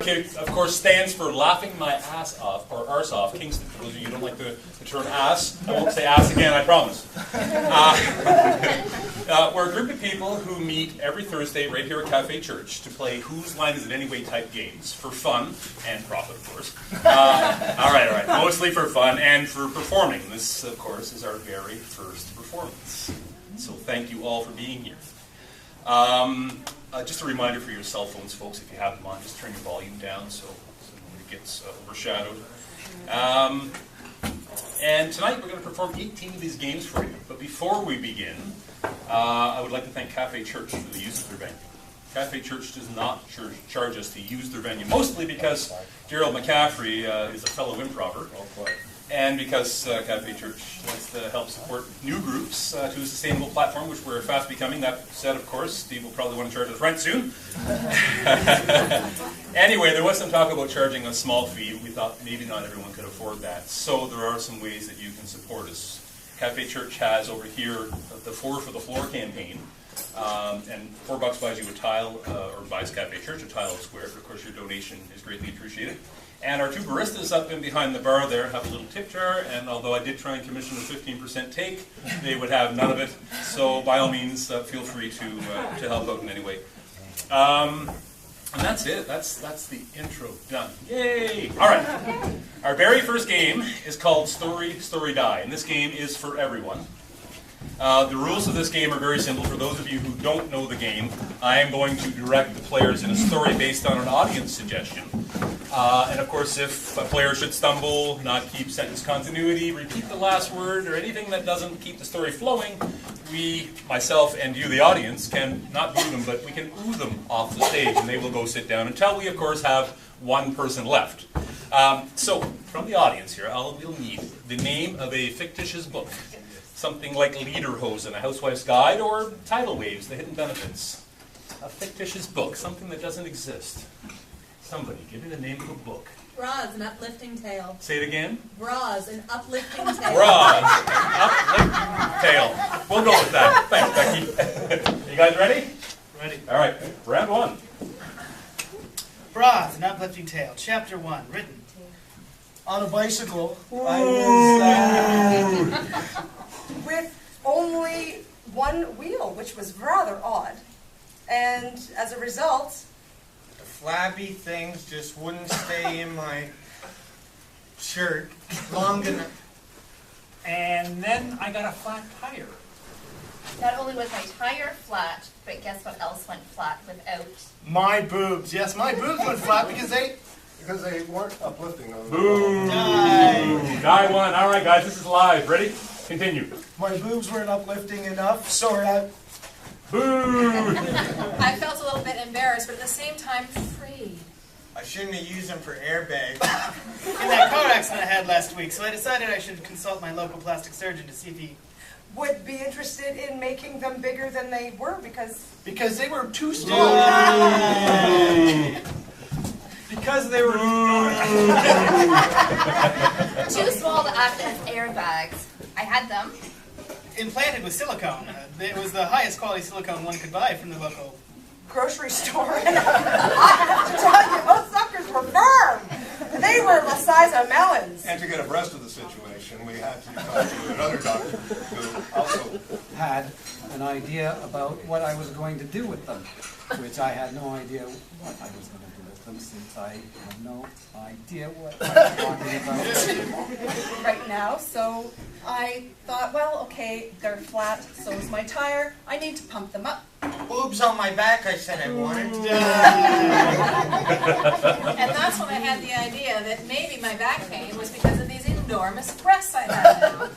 LMA'OK, of course, stands for Laughing My Ass Off, or Arse Off, Kingston. For those of you who don't like the term ass, I won't say ass again, I promise. We're a group of people who meet every Thursday right here at Cafe Church to play Whose Line Is It Anyway type games, for fun, and profit, of course. All right, mostly for fun and for performing. This, of course, is our very first performance. So thank you all for being here. Just a reminder for your cell phones, folks, if you have them on, just turn your volume down so nobody gets overshadowed. And tonight we're going to perform 18 of these games for you. But before we begin, I would like to thank Cafe Church for the use of their venue. Cafe Church does not charge us to use their venue, mostly because Gerald McCaffrey is a fellow improver. And because Cafe Church wants to help support new groups to a sustainable platform, which we're fast becoming. That said, of course, Steve will probably want to charge us rent soon. Anyway, there was some talk about charging a small fee. We thought maybe not everyone could afford that. So there are some ways that you can support us. Cafe Church has over here the 4 for the Floor campaign. And $4 buys you a tile, or buys Cafe Church a tile square. Of course, your donation is greatly appreciated. And our 2 baristas up in behind the bar there have a little tip jar, and although I did try and commission a 15% take, they would have none of it. So by all means, feel free to help out in any way. And that's it. That's the intro done. Yay! All right. Our very first game is called Story, Story, Die, and this game is for everyone. The rules of this game are very simple. For those of you who don't know the game, I am going to direct the players in a story based on an audience suggestion. And of course, if a player should stumble, not keep sentence continuity, repeat the last word, or anything that doesn't keep the story flowing, we, myself and you, the audience, can not boo them, but we can ooh them off the stage, and they will go sit down until we, of course, have one person left. So, from the audience here, we'll need the name of a fictitious book. Something like Lederhosen, A Housewife's Guide, or Tidal Waves, The Hidden Benefits. A fictitious book, something that doesn't exist. Somebody, give me the name of a book. Bras, An Uplifting Tale. Say it again. Bras, An Uplifting Tale. Bras, Uplifting Tale. We'll go with that. Thanks, Becky. You guys ready? Ready. All right, round 1. Bras, An Uplifting Tale, Chapter 1, written. On a bicycle, I was with only one wheel, which was rather odd. And as a result, the flabby things just wouldn't stay in my shirt long enough. And then I got a flat tire. Not only was my tire flat, but guess what else went flat without? My boobs. Yes, my boobs went flat because they weren't uplifting. Boom. Die 1. All right, guys, this is live. Ready? Continue. My boobs weren't uplifting enough. Sorry, Boo! I felt a little bit embarrassed, but at the same time, free. I shouldn't have used them for airbags. in that car accident I had last week, so I decided I should consult my local plastic surgeon to see if he would be interested in making them bigger than they were because they were too small. Because they were Too small to act as airbags. I had them. implanted with silicone. It was the highest quality silicone one could buy from the local grocery store. And I have to tell you, those suckers were firm. They were the size of melons. And to get abreast of the situation, we had to talk to another doctor who also had an idea about what I was going to do with them, which I had no idea what I was going to do with them, since I had no idea what I was talking about right now. So I thought, well, okay, they're flat, so is my tire. I need to pump them up. Boobs on my back, I said I wanted. And that's when I had the idea that maybe my back pain was because of these enormous breasts I had.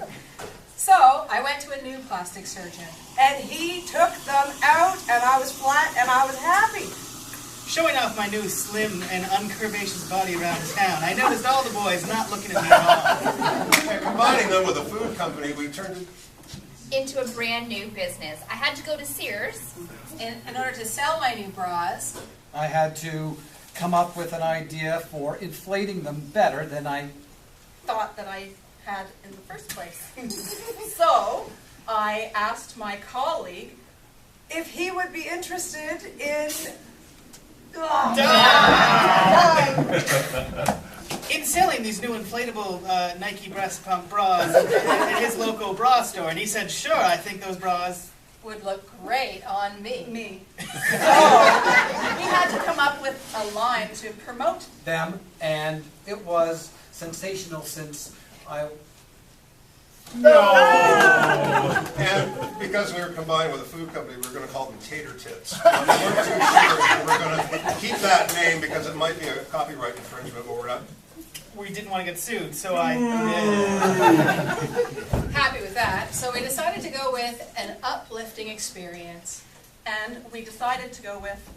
So I went to a new plastic surgeon. And he took them out, and I was flat, and I was happy. Showing off my new slim and uncurvaceous body around town, I noticed all the boys not looking at me at all. and combining them with a food company, we turned it Into a brand new business. I had to go to Sears. In order to sell my new bras, I had to come up with an idea for inflating them better than I thought that I had in the first place. So I asked my colleague if he would be interested in In selling these new inflatable Nike breast pump bras at his local bra store, and he said, "Sure, I think those bras Would look great on me. Me. So we had to come up with a line to promote. Them, and it was sensational since I And because we were combined with a food company, we were going to call them tater tits. We weren't too sure if we were going to keep that name because it might be a copyright infringement, but we're not. we didn't want to get sued." So I. Happy with that. So we decided to go with an uplifting experience. And we decided to go with,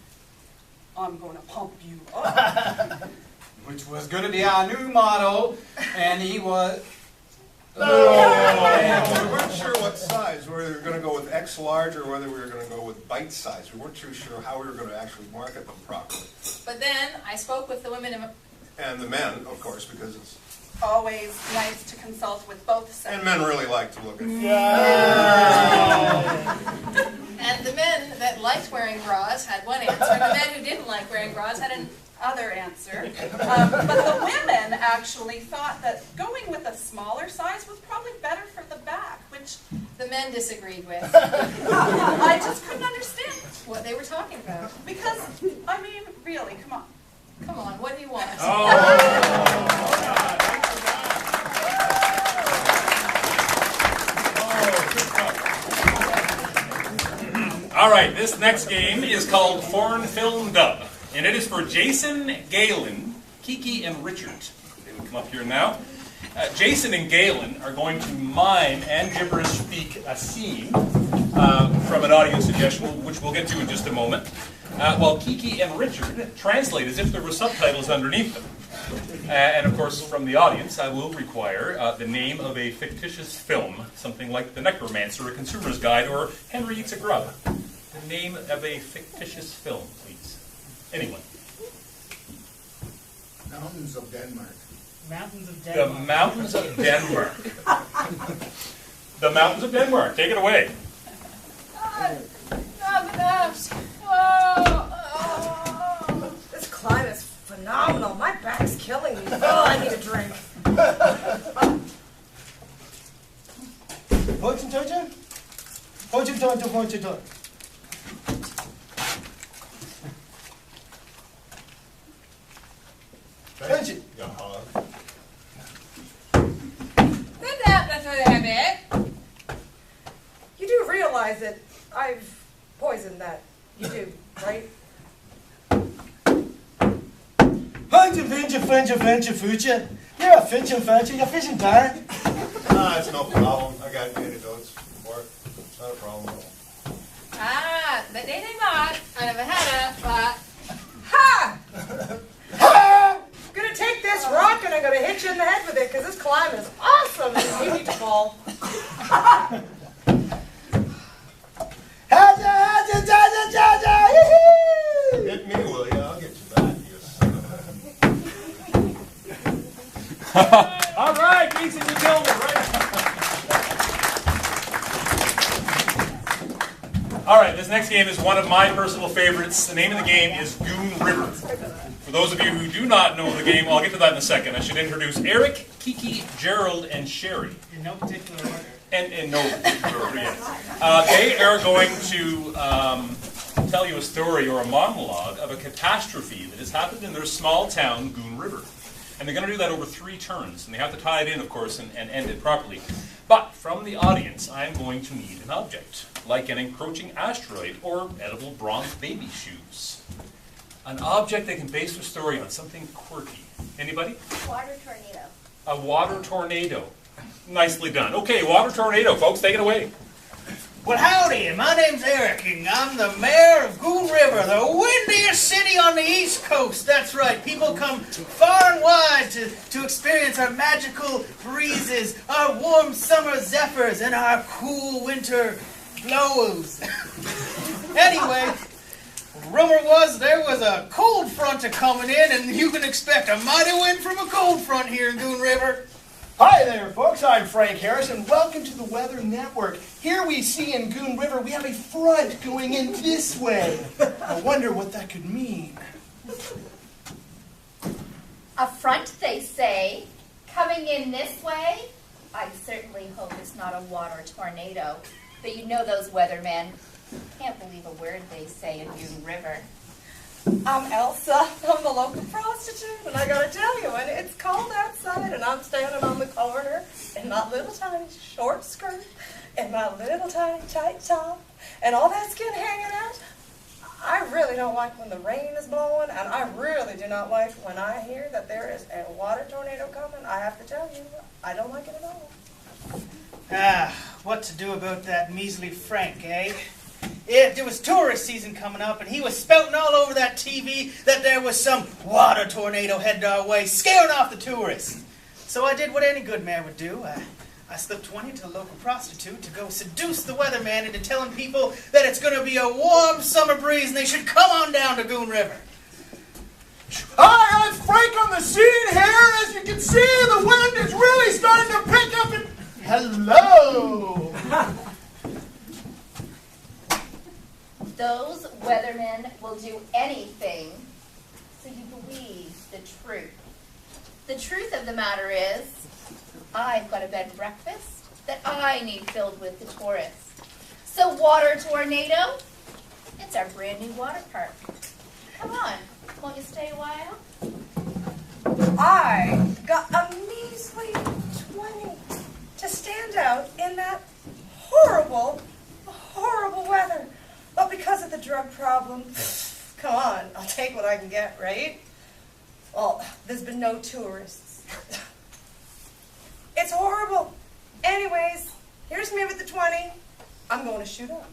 I'm gonna pump you up. which was going to be our new motto, and he was. We weren't sure what size, whether we were going to go with X large or whether we were going to go with bite size. We weren't too sure how we were going to actually market them properly. But then I spoke with the women in And the men, of course, because it's. Always nice to consult with both sexes. And men really like to look at. and the men that liked wearing bras had one answer, and the men who didn't like wearing bras had Other answer. But the women actually thought that going with a smaller size was probably better for the back, which the men disagreed with I just couldn't understand. what they were talking about. Because, I mean, really, come on. Come on, what do you want? All right, this next game is called Foreign Film Dub, and it is for Jason, Galen, Kiki, and Richard. They would come up here now. Jason and Galen are going to mime and gibberish speak a scene from an audio suggestion, which we'll get to in just a moment, while Kiki and Richard translate as if there were subtitles underneath them. And of course, from the audience, I will require the name of a fictitious film, something like The Necromancer, A Consumer's Guide, or Henry Eats a Grub. The name of a fictitious film, please. Anyone? Mountains of Denmark. Mountains of The Denmark. Mountains of Denmark. The Mountains of Denmark. Take it away. This climate's phenomenal. My back's killing me. Oh, I need a drink. You do realize that I've poisoned that. You do, right? You're a fishing you're fishing tired. It's no problem. I got antidotes for it. It's not a problem at all. Det är det not. I never had it, but... Ha! I'm gonna take this rock and I'm gonna hit you in the head with it because this climb is awesome and you need to fall. Hit me, will you? I'll get you back, you son of a... All right, Jason, you killed it, right? All right, this next game is one of my personal favorites. The name of the game is Goon River. For those of you who do not know the game, well, I'll get to that in a second. I should introduce Eric, Kiki, Gerald, and Sherry. In no particular order. And no particular order, yes. They are going to tell you a story or a monologue of a catastrophe that has happened in their small town, Goon River. And they're going to do that over 3 turns. And they have to tie it in, of course, and end it properly. But from the audience, I'm going to need an object, like an encroaching asteroid or edible bronze baby shoes. An object that can base their story on something quirky. Anybody? Water tornado. A water tornado. Nicely done. Okay, water tornado, folks, take it away. Well, howdy, my name's Eric, and I'm the mayor of Goon River, the windiest city on the East Coast. That's right, people come far and wide to experience our magical breezes, our warm summer zephyrs, and our cool winter blows. Anyway, rumor was there was a cold front a coming in, and you can expect a mighty wind from a cold front here in Goon River. Hi there, folks. I'm Frank Harris, and welcome to the Weather Network. Here we see in Goon River, we have a front going in this way. I wonder what that could mean. A front, they say, coming in this way? I certainly hope it's not a water tornado. But you know those weathermen can't believe a word they say in Goon River. I'm Elsa. I'm the local prostitute, and I gotta tell you, when it's cold outside and I'm standing on the corner in my little tiny short skirt and my little tiny tight top and all that skin hanging out, I really don't like when the rain is blowing, and I really do not like when I hear that there is a water tornado coming. I have to tell you, I don't like it at all. What to do about that measly Frank, eh? There was tourist season coming up, and he was spouting all over that TV that there was some water tornado headed our way, scaring off the tourists. So I did what any good man would do. I slipped 20 to the local prostitute to go seduce the weatherman into telling people that it's going to be a warm summer breeze and they should come on down to Goon River. Hi, I'm Frank on the scene here. As you can see, the wind is really starting to pick up. And hello. Those weathermen will do anything so you believe the truth. The truth of the matter is, I've got a bed and breakfast that I need filled with the tourists. So water tornado, it's our brand new water park. Come on, won't you stay a while? I got a measly 20 to stand out in that horrible, horrible weather. But because of the drug problem, come on, I'll take what I can get, right? Well, there's been no tourists. It's horrible. Anyways, here's me with the 20. I'm going to shoot up.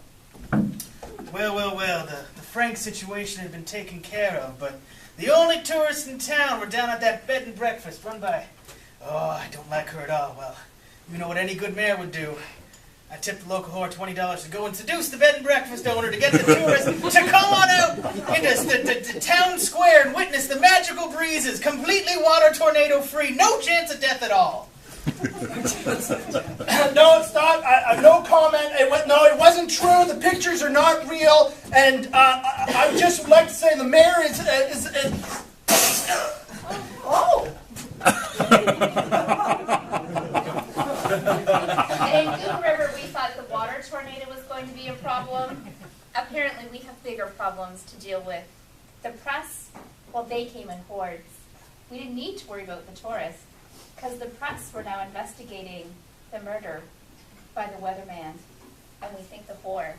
Well, the Frank situation had been taken care of, but the only tourists in town were down at that bed and breakfast run by, oh, I don't like her at all. Well, you know what any good mayor would do. I tipped the local whore $20 to go and seduce the bed and breakfast owner to get the tourists to come on out into the town square and witness the magical breezes, completely water tornado free, no chance of death at all. No, stop. No comment. It wasn't true. The pictures are not real. And I would just like to say the mayor is Oh! And in Goon River, we thought the water tornado was going to be a problem. Apparently, we have bigger problems to deal with. The press, well, they came in hordes. We didn't need to worry about the tourists, because the press were now investigating the murder by the weatherman, and we think the whore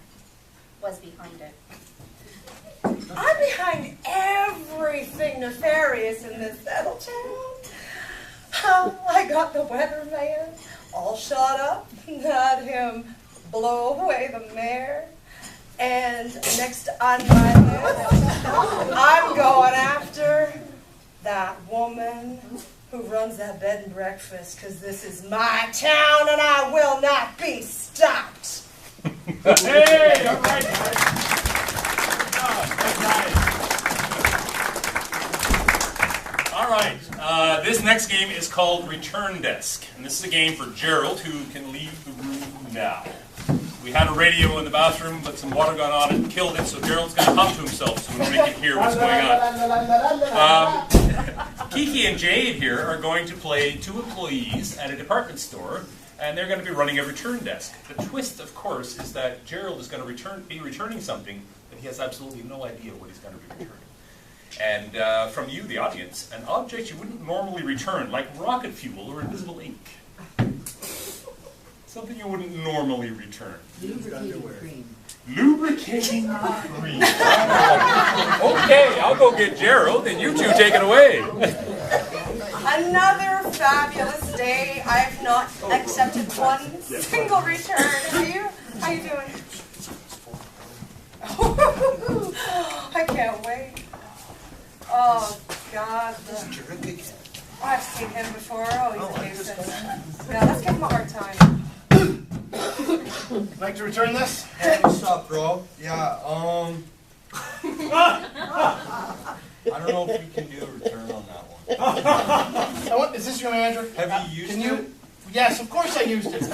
was behind it. I'm behind everything nefarious in this little town. I got the weatherman all shot up, had him blow away the mayor, and next on my list, I'm going after that woman who runs that bed and breakfast, because this is my town and I will not be stopped. Hey, all right, guys. All right, this next game is called Return Desk, and this is a game for Gerald, who can leave the room now. We had a radio in the bathroom, but some water got on it and killed it, so Gerald's going to hum to himself so we can hear what's going on. Kiki and Jade here are going to play two employees at a department store, and they're going to be running a return desk. The twist, of course, is that Gerald is going to be returning something that he has absolutely no idea what he's going to be returning. And from you, the audience, an object you wouldn't normally return, like rocket fuel or invisible ink. Something you wouldn't normally return. Lubricating cream. Lubricating cream. Okay, I'll go get Gerald, and you two take it away. Another fabulous day. I have not accepted one single return. Have you? How you doing? I can't wait. Oh, God. I've seen him before. Oh, he's a nuisance. Now, let's give him a hard time. like to return this? Hey, what's up, bro? Yeah, I don't know if we can do a return on that one. Is this your manager? Have you used it? Yes, of course I used it. You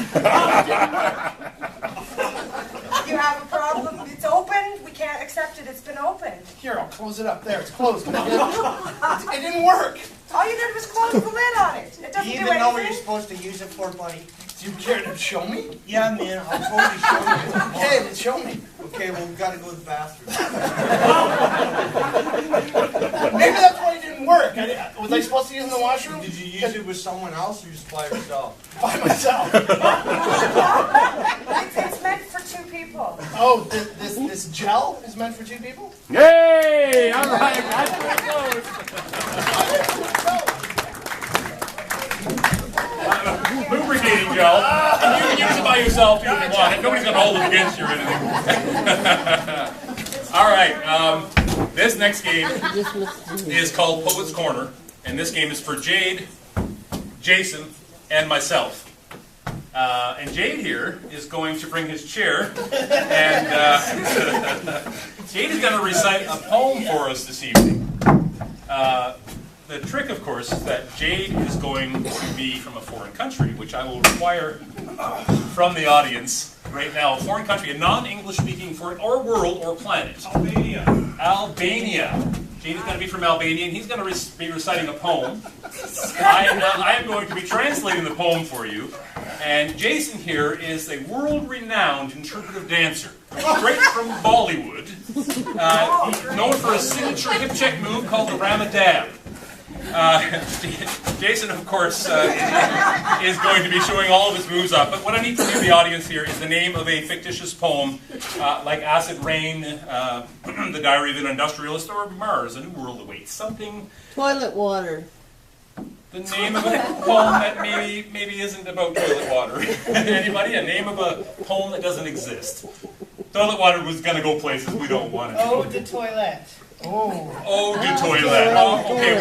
have a problem? It's open. We can't accept it. It's been opened. Here, I'll close it up. There, it's closed. It didn't work. All you did was close the lid on it. It doesn't Do you do even know what you're anything. supposed to use it for, buddy? Do you care to show me? Yeah, man, I'll totally show you. Okay, then show me. Okay, well, we gotta go to the bathroom. Maybe that's why it didn't work. Was I supposed to use it in the washroom? Did you use it with someone else or just by yourself? By myself. It's meant for two people. Oh, this gel is meant for two people? Yay! All right, that's where it goes. Lubricating gel. And you can use it by yourself too if you want it. Nobody's going to hold it against you or anything. All right. This next game is called Poet's Corner. And this game is for Jade, Jason, and myself. And Jade here is going to bring his chair. And Jade is going to recite a poem for us this evening. The trick, of course, is that Jade is going to be from a foreign country, which I will require from the audience right now. A foreign country, a non-English speaking foreign, or world, or planet. Albania. Albania. Jade is going to be from Albania, and he's going to be reciting a poem. I am going to be translating the poem for you. And Jason here is a world-renowned interpretive dancer, straight from Bollywood, known for a signature hip-check move called the Ramadab. Jason, of course, is going to be showing all of his moves up. But what I need from you, the audience here, is the name of a fictitious poem, like Acid Rain, The Diary of an Industrialist, or Mars, A New World Awaits. Something. Toilet water. The name of a poem that maybe isn't about toilet water. Anybody? A name of a poem that doesn't exist. Toilet water was going to go places we don't want it to. Oh, the toilet. Ode to toilet. Oh, okay,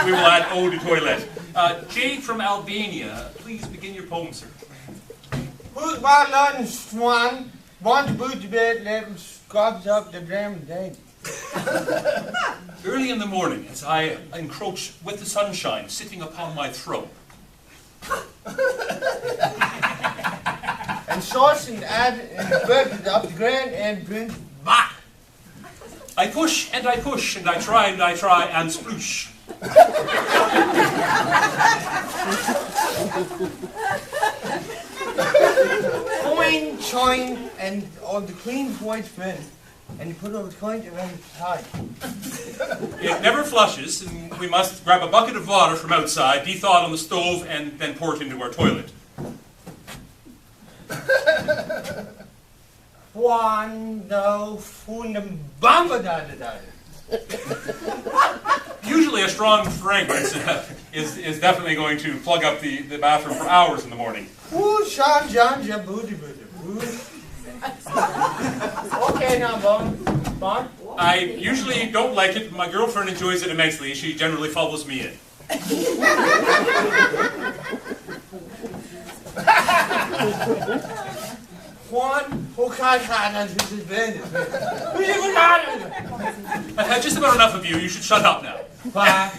we will add ode to toilet. Jade from Albania, please begin your poem, sir. Who's my London swan? Want to boot the bed, let him scrubs up the damn day. Early in the morning, as I encroach with the sunshine sitting upon my throne. And sauce and add and burn up the grand and bring Bah! I push and I push and I try and sploosh. coin, choin, and on the clean white thread. And you put on the coin around the tie. It never flushes, and we must grab a bucket of water from outside, de-thaw it on the stove, and then pour it into our toilet. Quando fundum bamba da da da. Usually a strong fragrance is definitely going to plug up the bathroom for hours in the morning. Ooh, shan jan ja booty booty. Okay now, Bon. I usually don't like it, but my girlfriend enjoys it immensely. She generally follows me in. Juan, I've had just about enough of you. You should shut up now. Bye.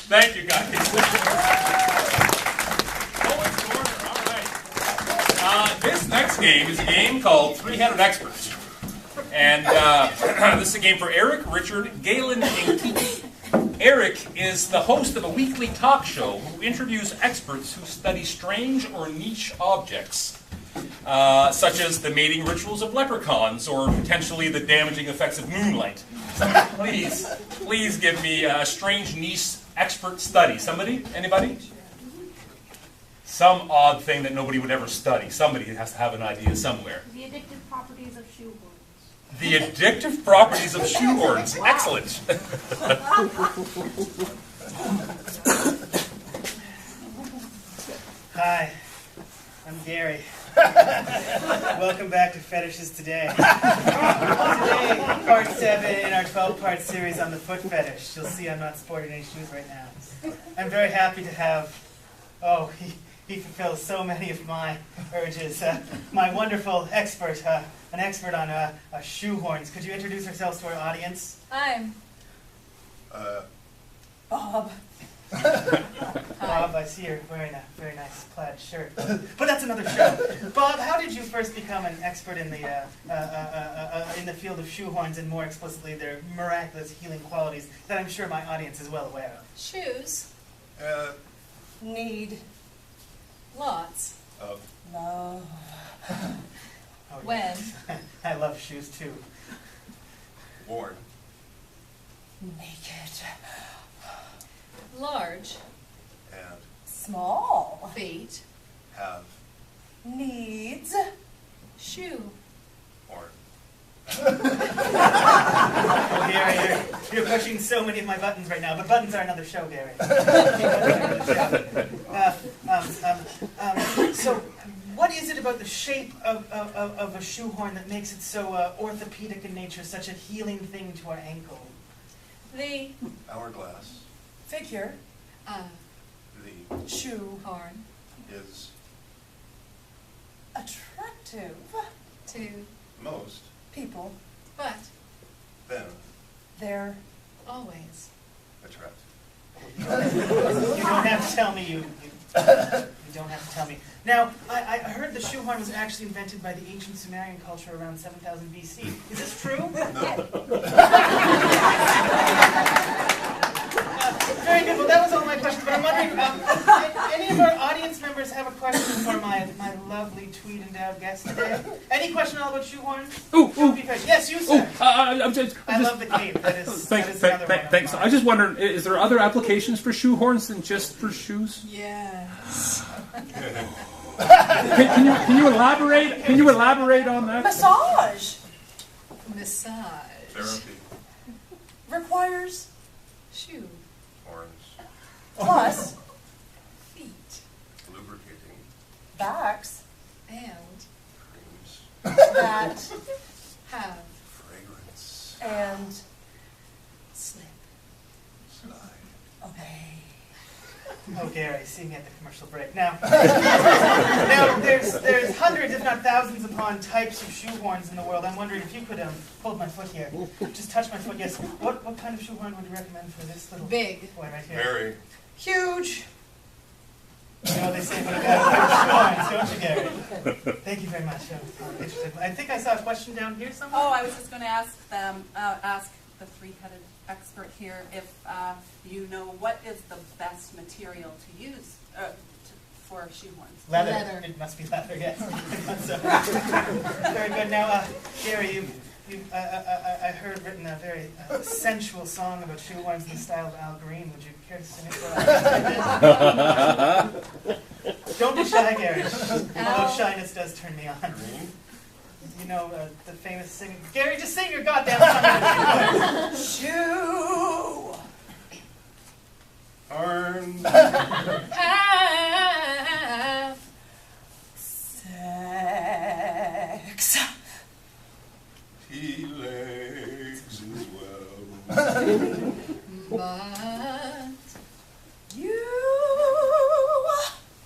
Thank you, guys. This next game is a game called Three-Headed Experts. And this is a game for Eric, Richard, Galen, and Keith. Eric is the host of a weekly talk show who interviews experts who study strange or niche objects, such as the mating rituals of leprechauns or potentially the damaging effects of moonlight. Somebody, please give me a strange niche expert study. Somebody? Anybody? Some odd thing that nobody would ever study. Somebody has to have an idea somewhere. The addictive properties of shoehorns. The addictive properties of shoehorns. Excellent. Hi, I'm Gary. Welcome back to Fetishes Today. Today, part 7 in our 12-part series on the foot fetish. You'll see I'm not sporting any shoes right now. I'm very happy to have, he fulfills so many of my urges. My wonderful expert, an expert on shoehorns. Could you introduce yourselves to our audience? I'm Bob. Bob, I see you're wearing a very nice plaid shirt. But that's another show. Bob, how did you first become an expert in the field of shoehorns, and more explicitly their miraculous healing qualities that I'm sure my audience is well aware of? Shoes. Need. Lots. Love. Oh, When. yes. I love shoes too. Worn. Naked. Large. And Small. Feet. have Needs. Shoe. worn. Oh, Gary, you're pushing so many of my buttons right now, but buttons are another show, Gary. So, what is it about the shape of a shoehorn that makes it so orthopedic in nature, such a healing thing to our ankle? The Hourglass. Figure. The Shoehorn. is Attractive. to most People. but then They're always. attractive. You don't have to tell me. You don't have to tell me. Now, I heard the shoehorn was actually invented by the ancient Sumerian culture around 7000 BC. Is this true? No. Very good. Well, that was all my questions. But I'm wondering, any of our audience members have a question for my lovely tweed-endowed guest today? Any question all about shoehorns? Ooh, Don't be afraid. Yes, you, sir. I love the cape. That is another one. Thanks. I just wondered, is there other applications for shoehorns than just for shoes? Yes. Can you elaborate? Can you elaborate on that? massage. Massage. Therapy. Requires Shoe. Horns. plus Feet. Lubricating. backs And Creams. that have Fragrance. and slip. Slide. obey. Oh, Gary, see me at the commercial break. Now, there's hundreds, if not thousands, upon types of shoehorns in the world. I'm wondering if you could hold my foot here. Just touch my foot. Yes. What kind of shoehorn would you recommend for this little Big. boy right here? Very. Huge. You know what they say about shoehorns, don't you, Gary? Thank you very much. I'm interested. I think I saw a question down here somewhere. Oh, I was just going to ask them, ask the three-headed expert here if you know what is the best material to use for shoehorns. Leather. It must be leather, yes. Very good. Now, Gary, I heard written a very sensual song about shoehorns in the style of Al Green. Would you care to sing it for us? Don't be shy, Gary. Although shyness does turn me on. You know the famous singing. Gary, just sing your goddamn song. Shoe. Horns. Have Sex. He legs as well. but You.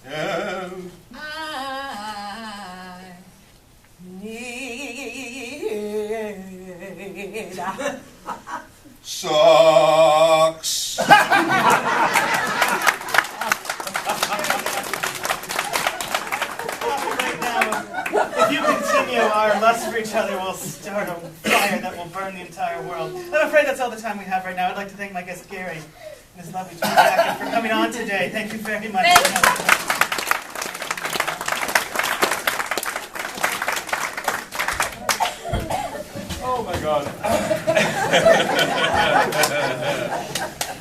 And I Need. socks. Right now, if you continue, our lust for each other will start a fire that will burn the entire world. I'm afraid that's all the time we have right now. I'd like to thank my guest Gary and his lovely tweed jacket for coming on today. Thank you very much. Oh my God.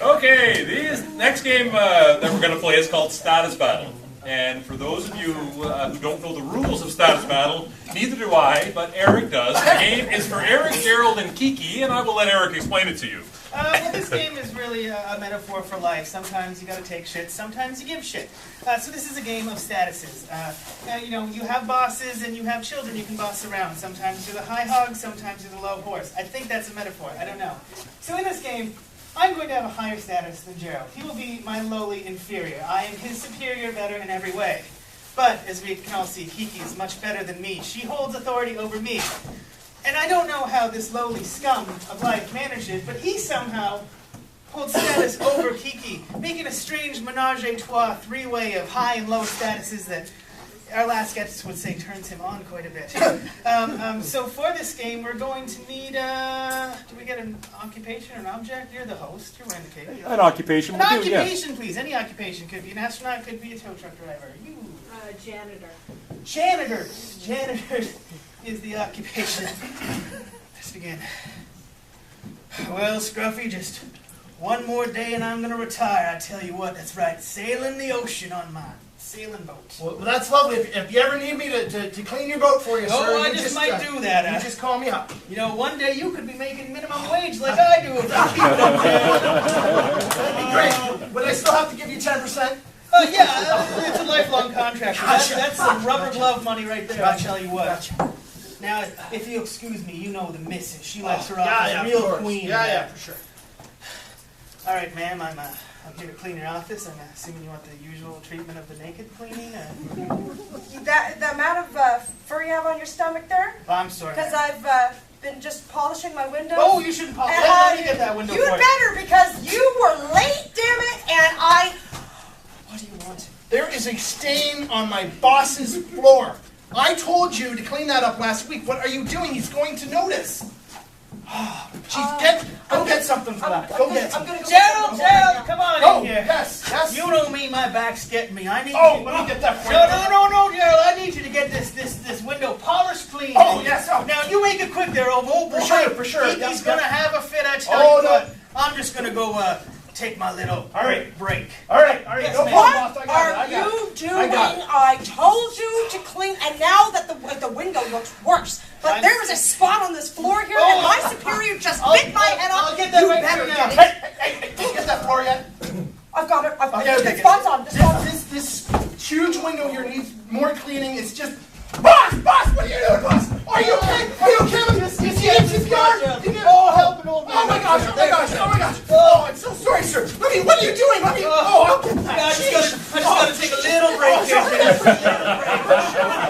Okay, this next game that we're going to play is called Status Battle. And for those of you who don't know the rules of Status Battle, neither do I, but Eric does. The game is for Eric, Gerald, and Kiki, and I will let Eric explain it to you. Well, this game is really a metaphor for life. Sometimes you got to take shit, sometimes you give shit. So this is a game of statuses. You know, you have bosses and you have children you can boss around. Sometimes you're the high hog, sometimes you're the low horse. I think that's a metaphor. I don't know. So in this game, I'm going to have a higher status than Gerald. He will be my lowly inferior. I am his superior, better in every way. But, as we can all see, Kiki is much better than me. She holds authority over me. And I don't know how this lowly scum of life managed it, but he somehow hold status over Kiki, making a strange menage a trois three-way of high and low statuses that our last guest would say turns him on quite a bit. So for this game, we're going to need, do we get an occupation or an object? You're the host, you're wearing the cape. An occupation An will do, yes. occupation, please. Any occupation. Could be an astronaut, could be a tow truck driver. You. Janitor. Janitor. Janitor is the occupation. Let's begin. Well, Scruffy, just one more day and I'm going to retire. I tell you what, that's right. Sailing the ocean on my sailing boat. Well, that's lovely. If you ever need me to clean your boat for you, sir, Oh, I you just might do that. You just call me up. You know, one day you could be making minimum wage like I do if I keep it up there. That'd be great. But I still have to give you 10%. Yeah, it's a lifelong contract. That's some rubber glove money right there, I'll tell you what. Gotcha. Now, if you'll excuse me, you know the missus. She likes her yeah, office yeah, real of course. queen. Yeah, for sure. All right, ma'am, I'm here to clean your office. I'm assuming you want the usual treatment of the naked cleaning. The amount of fur you have on your stomach there? Oh, I'm sorry. Because I've been just polishing my windows. Oh, you shouldn't polish. Let me get that window You'd for you. better, because you were late, damn it, and I... What do you want? There is a stain on my boss's floor. I told you to clean that up last week. What are you doing? He's going to notice. Go get something for that. Go get something. Gerald, come on in here. Yes. You know me, my back's getting me. I need let me get that for you. No, Gerald, I need you to get this window polished clean. Oh, yes. Oh. Now, you make it quick there, Ovo. For sure. He's going to have a fit, I tell you what. I'm just going to go take my little break. All right. Yes, No ma'am. problem, boss. I got Are it. I got you it. doing? got it. I told you to clean, and now that the window looks worse. But there is a spot on this floor here that my superior just bit my head off. I'll get that You right better now. get it. Hey, did you get that floor yet? I've got it. I've got Okay, it. The spot's on. The spot's on. This huge window here needs more cleaning. It's just... Boss, what are you doing, boss? Are you okay? Are you okay? You see CPR? Oh, help an old man. Oh my gosh. Oh, I'm so sorry, sir. What are you doing? I'll get that. I just gotta take a little break here.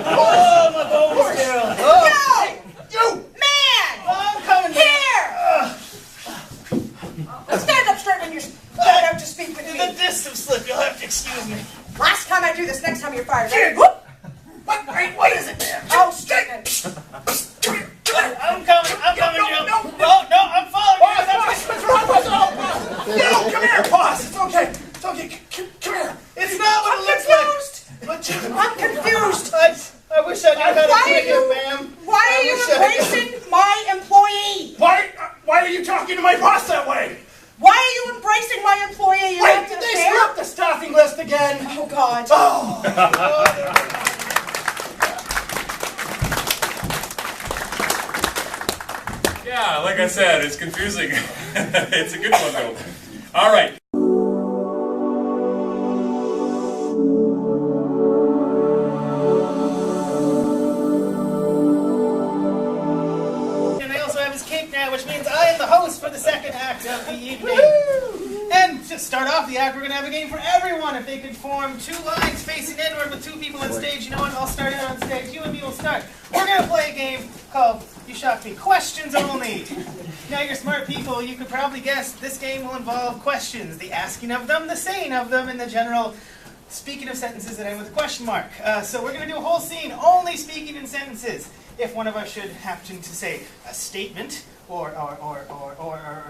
Oh, my bones, Gerald. Oh. You! Man! I'm coming Here! Stand up straight when you're stand up to speak with me. The distance slip, you'll have to excuse me. Last time I do this, next time you're fired. Ready? Whoop! What is it, man? Oh, straighten it. I'm coming, Gerald. No, I'm following you. What's wrong with No, come here, boss. It's okay. Come here. It's not what it looks like. I'm confused. I wish I knew how to play you, ma'am. Why are you embracing my employee? Why are you talking to my boss that way? Why are you embracing my employee? Wait, did they screw up the staffing list again? Oh, God. Yeah, like I said, it's confusing. It's a good one, though. All right. And I also have his cape now, which means I am the host for the second act of the evening. And to start off the act, we're going to have a game for everyone. If they could form two lines facing inward with two people on stage, you know what? I'll start it on stage. You and me will start. We're going to play a game called You Shocked Me. Questions only. Now, you're smart people. You could probably guess this game will involve questions. The asking of them, the saying of them, and the general speaking of sentences that end with a question mark. So we're going to do a whole scene only speaking in sentences. If one of us should happen to say a statement or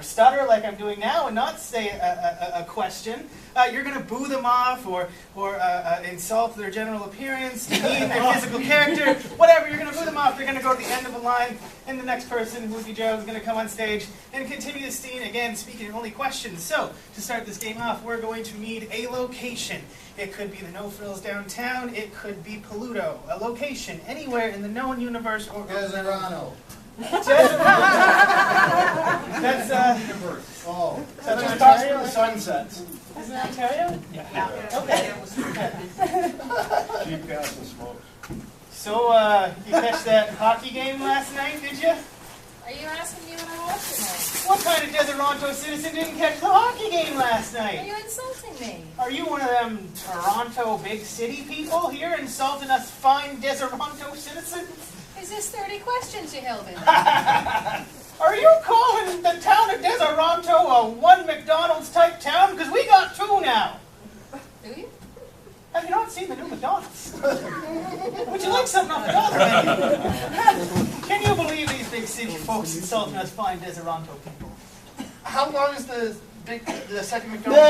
stutter like I'm doing now and not say a question, you're going to boo them off or insult their general appearance, demean their physical character, whatever. You're going to boo them off. They're going to go to the end of a line, and the next person, who would be Joe, is going to come on stage and continue the scene, again, speaking only questions. So, to start this game off, we're going to need a location. It could be the No Frills downtown. It could be Peludo. A location anywhere in the known universe or Desirano. That's Oh, that's just possible the sun sets. Is it Ontario? Yeah. Okay. Cheap gas and smoke. So, you catch that hockey game last night, did you? Are you asking me when I watched tonight? What kind of Deseronto citizen didn't catch the hockey game last Are night? you insulting me? Are you one of them Toronto big city people here insulting us fine Deseronto citizens? Is this 30 questions you held in? Are you calling the town of Deseronto a one McDonald's insulting us fine Deseronto people. How long is the second McDonald's?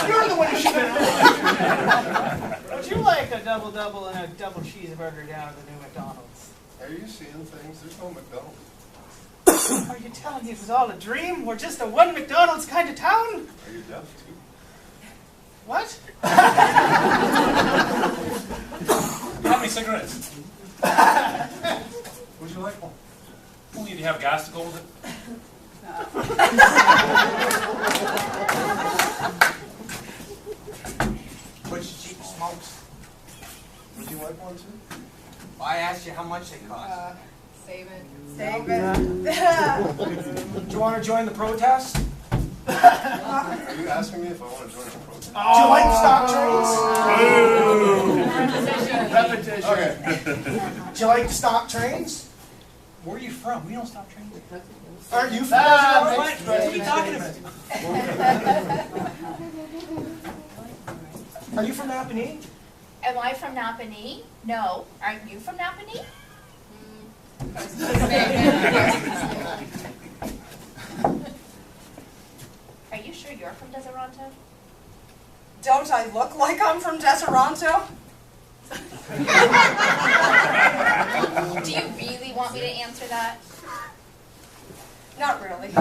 You're the one who should have. Would you like a double-double and a double cheeseburger down at the new McDonald's? Are you seeing things? There's no McDonald's. Are you telling me it was all a dream? We're just a one McDonald's kind of town? Are you deaf too? What? How many cigarettes? Would you like one? Only if you have gas to go with it. Which cheap smokes? Would you like one too? I asked you how much they cost. Save it. Save it. Do you want to join the protest? Are you asking me if I want to join the protest? Do you like stock trains? Repetition. Okay. Do you like to stop trains? Where are you from? We don't stop trains. Aren't you from What are you talking about? Are you from Napanee? Am I from Napanee? No. Aren't you from Napanee? Are you sure you're from Deseronto? Don't I look like I'm from Deseronto? Do you really want me to answer that? Not really.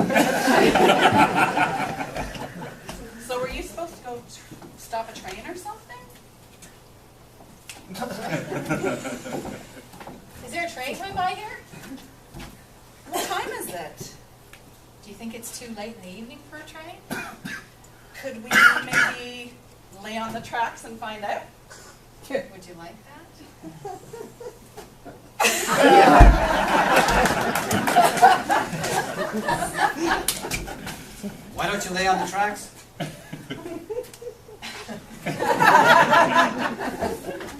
So were you supposed to go stop a train or something? Is there a train coming by here? What time is it? Do you think it's too late in the evening for a train? Could we maybe lay on the tracks and find out? Would you like that? Why don't you lay on the tracks?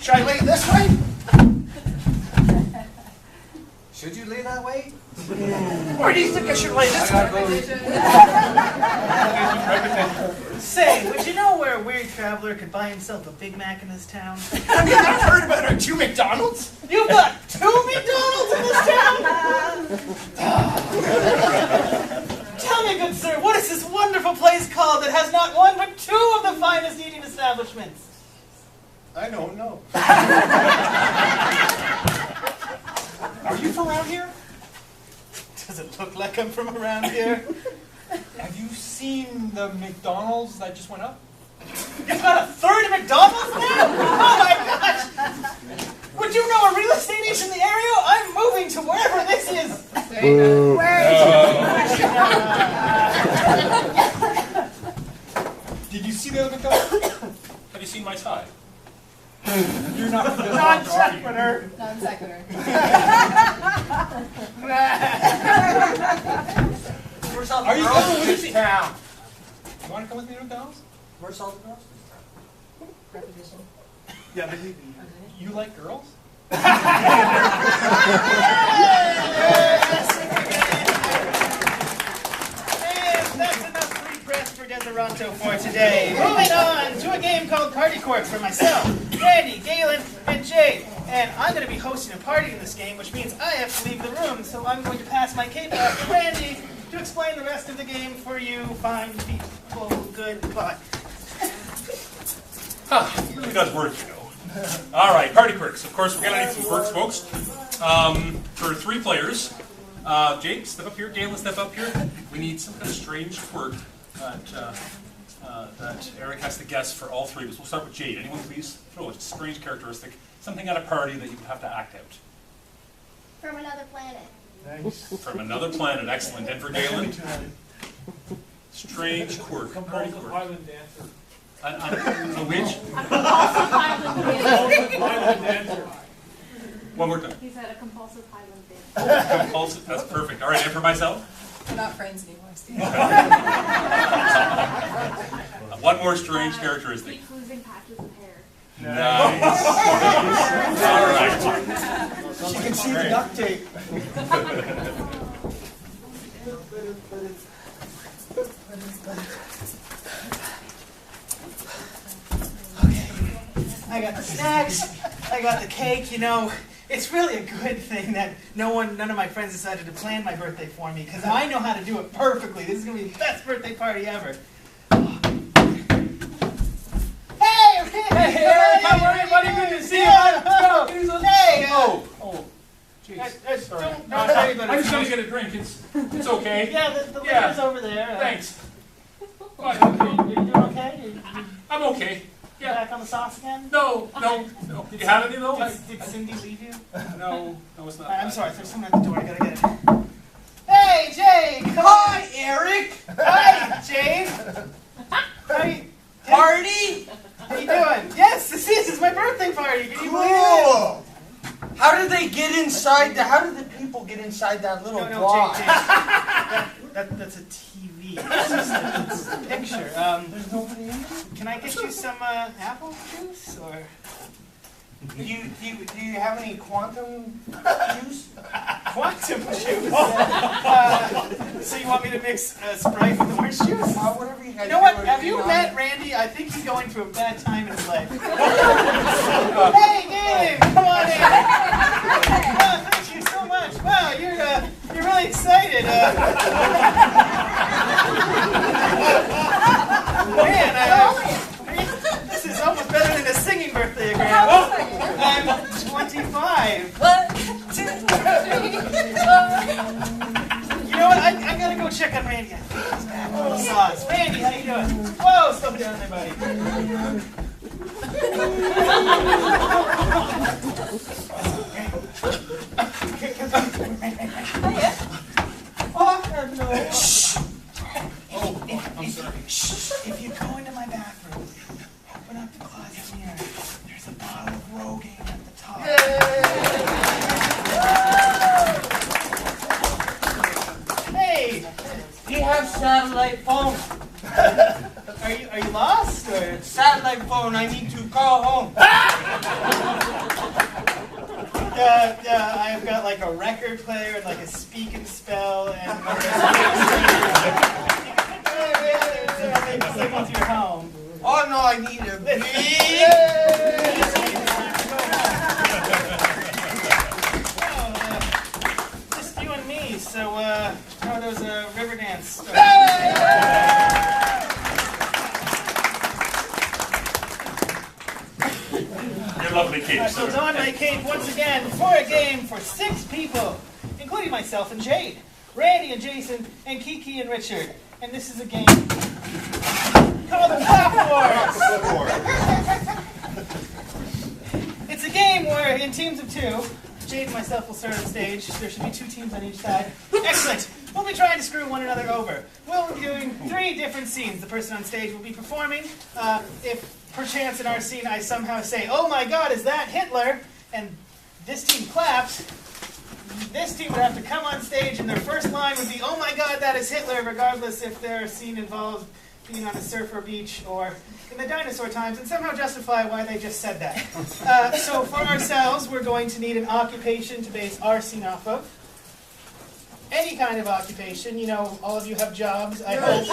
Should I lay this way? Should you lay that way? Or do you think I should lay this I way? gotta go. Say, would you know where a weird traveler could buy himself a Big Mac in this town? Have you not heard about our 2 McDonald's? You've got 2 McDonald's in this town? Tell me, good sir, what is this wonderful place called that has not one but 2 of the finest eating establishments? I don't know. Are you from around here? Does it look like I'm from around here? Have you seen the McDonald's that just went up? You've got a 3rd McDonald's now? Oh my gosh! Would you know a real estate agent in the area? I'm moving to wherever this is. Did you see the other McDonald's? Have you seen my tie? You're not from Non Deseronto, are you? sequitur. Non sequitur. Are you going with me? Town. You want to come with me to McDonald's? Where's all the girls? Repetition. Yeah, but you like girls? And that's enough free press for Deseronto for today. Moving on to a game called Party Cork for myself, Randy, Galen, and Jay. And I'm going to be hosting a party in this game, which means I have to leave the room. So I'm going to pass my cape out to Randy to explain the rest of the game for you fine people. Goodbye. It really does work, you know. All right, party quirks. Of course, we're going to need some quirks, folks. For 3 players, Jake, step up here. Galen, step up here. We need some kind of strange quirk that Eric has to guess for all 3 of us. We'll start with Jade. Anyone, please? Throw a strange characteristic, something at a party that you have to act out. From another planet. From another planet. Excellent. And for Galen? Strange quirk. Party quirk. Highland dancer. A which? Highland dancer. One more time. He said a compulsive Highland dancer. Compulsive. That's perfect. All right, and for myself? We're not friends anymore, Steve. One more strange characteristic. Keep losing patches of hair. Nice. All right. She can see the duct tape. I got the snacks, I got the cake, you know, It's really a good thing that none of my friends decided to plan my birthday for me, because I know how to do it perfectly. This is going to be the best birthday party ever. Hey, Eric, how are you, buddy? Good to see you. Let's go. Hey, Oh, jeez. sorry. I'm just gonna get a drink. It's okay. Yeah, the liquor's over there. Thanks. You doing okay? I'm okay. Yeah. Back on the sauce again? No. Did you have any though? Did Cindy leave you? No, it's not. I'm sorry, there's someone at the door. I gotta get it. Hey, Jake! Hi, Eric. Hi, Jake! Party? How you doing? Yes, this is my birthday party. Can you believe it? Cool. How do they get inside? How do the people get inside that little box? Jake. That's a TV. It's a picture. There's nobody in there? Can I get you some apple juice or? Do you have any quantum juice? Quantum juice? So you want me to mix Sprite with orange juice? Whatever you guys You know what? do, Have you met Randy? I think he's going through a bad time in his life. Hey, Gabe! Come on in. Thank you so much. Wow, you're really excited. Man, this is almost better than a singing birthday again. I'm 25. 1, 2, 3, 4. You know what? I gotta go check on Randy. I think he's back on the sauce. Randy, how you doing? Whoa, slow down there, buddy. I'm sorry. If you go into my bathroom, open up the closet mirror. There's a bottle of Rogaine at the top. Hey, Do you have satellite phone? are you lost or? Satellite phone. I need to call home. I've got like a record player and like a speak and spell and signal to your home. Oh no, I need a big. Just you and me. So how are those river dance? Your lovely cape, So sir. don my cape once again for a game for 6 people, including myself and Jade, Randy and Jason, and Kiki and Richard. And this is a game called the Flap Wars. It's a game where, in teams of 2, Jade and myself will start on stage. There should be 2 teams on each side. Excellent. We'll be trying to screw one another over. We'll be doing 3 different scenes. The person on stage will be performing. If perchance in our scene I somehow say, "Oh my God, is that Hitler?" and this team claps, this team would have to come on stage and their first line would be, "Oh my God, that is Hitler," regardless if their scene involves being on a surf or beach or in the dinosaur times, and somehow justify why they just said that. So for ourselves, we're going to need an occupation to base our scene off of. Any kind of occupation. You know, all of you have jobs. I hope.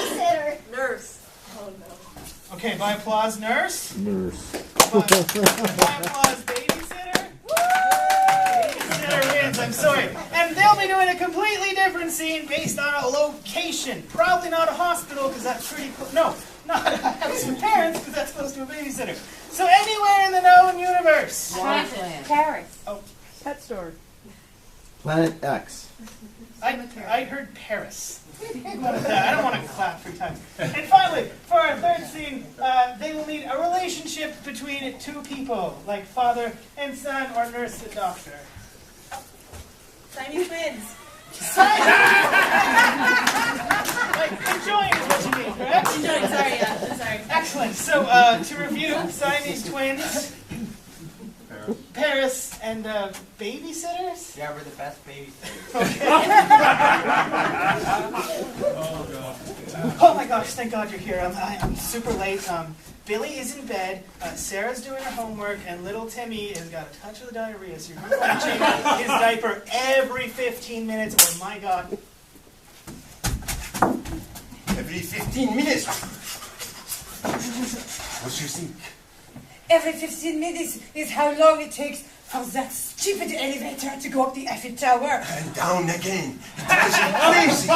Nurse. Oh no. Okay, by applause, nurse. Nurse. By applause, babysitter. Babysitter wins, I'm sorry. And they'll be doing a completely different scene based on a location. Probably not a hospital, because that's pretty close. No, not a house with parents, because that's close to a babysitter. So anywhere in the known universe. Paris. Oh, Pet store. Planet X. I heard Paris. I don't want to clap 3 times. And finally, for our 3rd scene, they will need a relationship between 2 people, like father and son, or nurse and doctor. Siamese twins. Like, enjoying is what you mean, correct? Enjoying, sorry, yeah. I'm sorry. Excellent. So, to review, Siamese twins, Paris, and babysitters? Yeah, we're the best babysitters. Oh my gosh, thank God you're here. I'm super late. Billy is in bed, Sarah's doing her homework, and little Timmy has got a touch of the diarrhea, so you're going to want to change his diaper every 15 minutes, or my God. Every 15 minutes. What do you think? Every 15 minutes is how long it takes for that stupid elevator to go up the Eiffel Tower. And down again. It drives me crazy.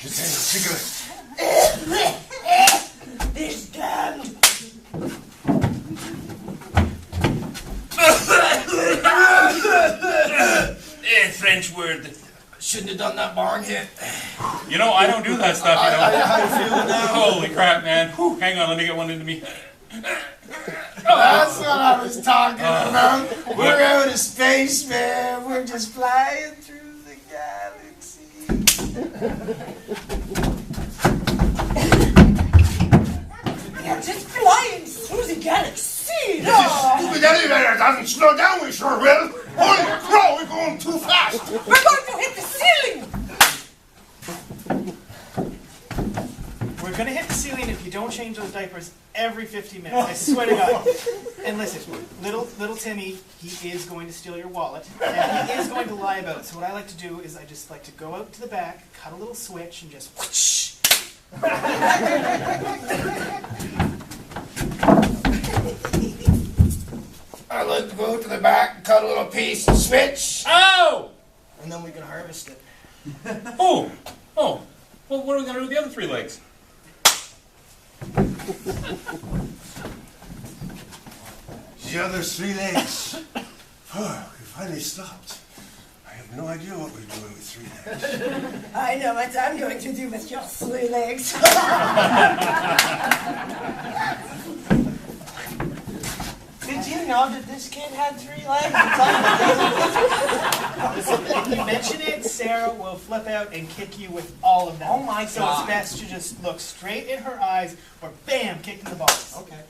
You take a cigarette. This damned. French word. Shouldn't have done that barn hit. You know, I don't do that stuff, you know. How you feel now? Holy crap, man. Whew, hang on, let me get one into me. That's what I was talking about. We're out of space, man. We're just flying through the galaxy. You're just flying through the galaxy. If this stupid elevator doesn't slow down, we sure will. Holy crow, we're going too fast. We're going to hit the ceiling. We're gonna hit the ceiling if you don't change those diapers every 50 minutes. I swear to God. And listen, little Timmy, he is going to steal your wallet, and he is going to lie about it. So what I like to do is I just like to go out to the back, cut a little switch, and just whoosh. I like to go to the back, cut a little piece, and switch. Oh! And then we can harvest it. Oh! Well, what are we going to do with the other 3 legs? The other 3 legs. Oh, we finally stopped. I have no idea what we're doing with 3 legs. I know what I'm going to do with your 3 legs. Did you know that this kid had 3 legs? If you mention it, Sarah will flip out and kick you with all of them. Oh my So God. it's best to just look straight in her eyes or bam, kick in the balls. Okay.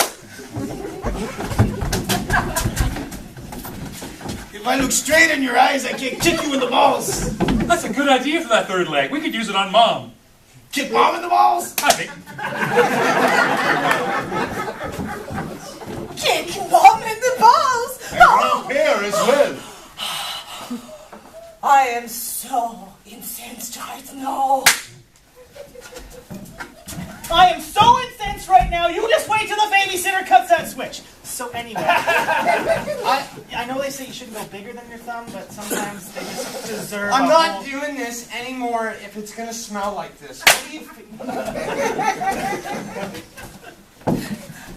If I look straight in your eyes, I can kick you in the balls. That's a good idea for that 3rd leg. We could use it on Mom. Kick Mom in the balls? I think. Kick Mom in the balls. And Grandpere as well. I am so incensed right now. I am so incensed right now. You just wait till the babysitter cuts that switch. So anyway, I know they say you shouldn't go bigger than your thumb, but sometimes they just deserve. I'm a not whole- doing this anymore if it's gonna smell like this.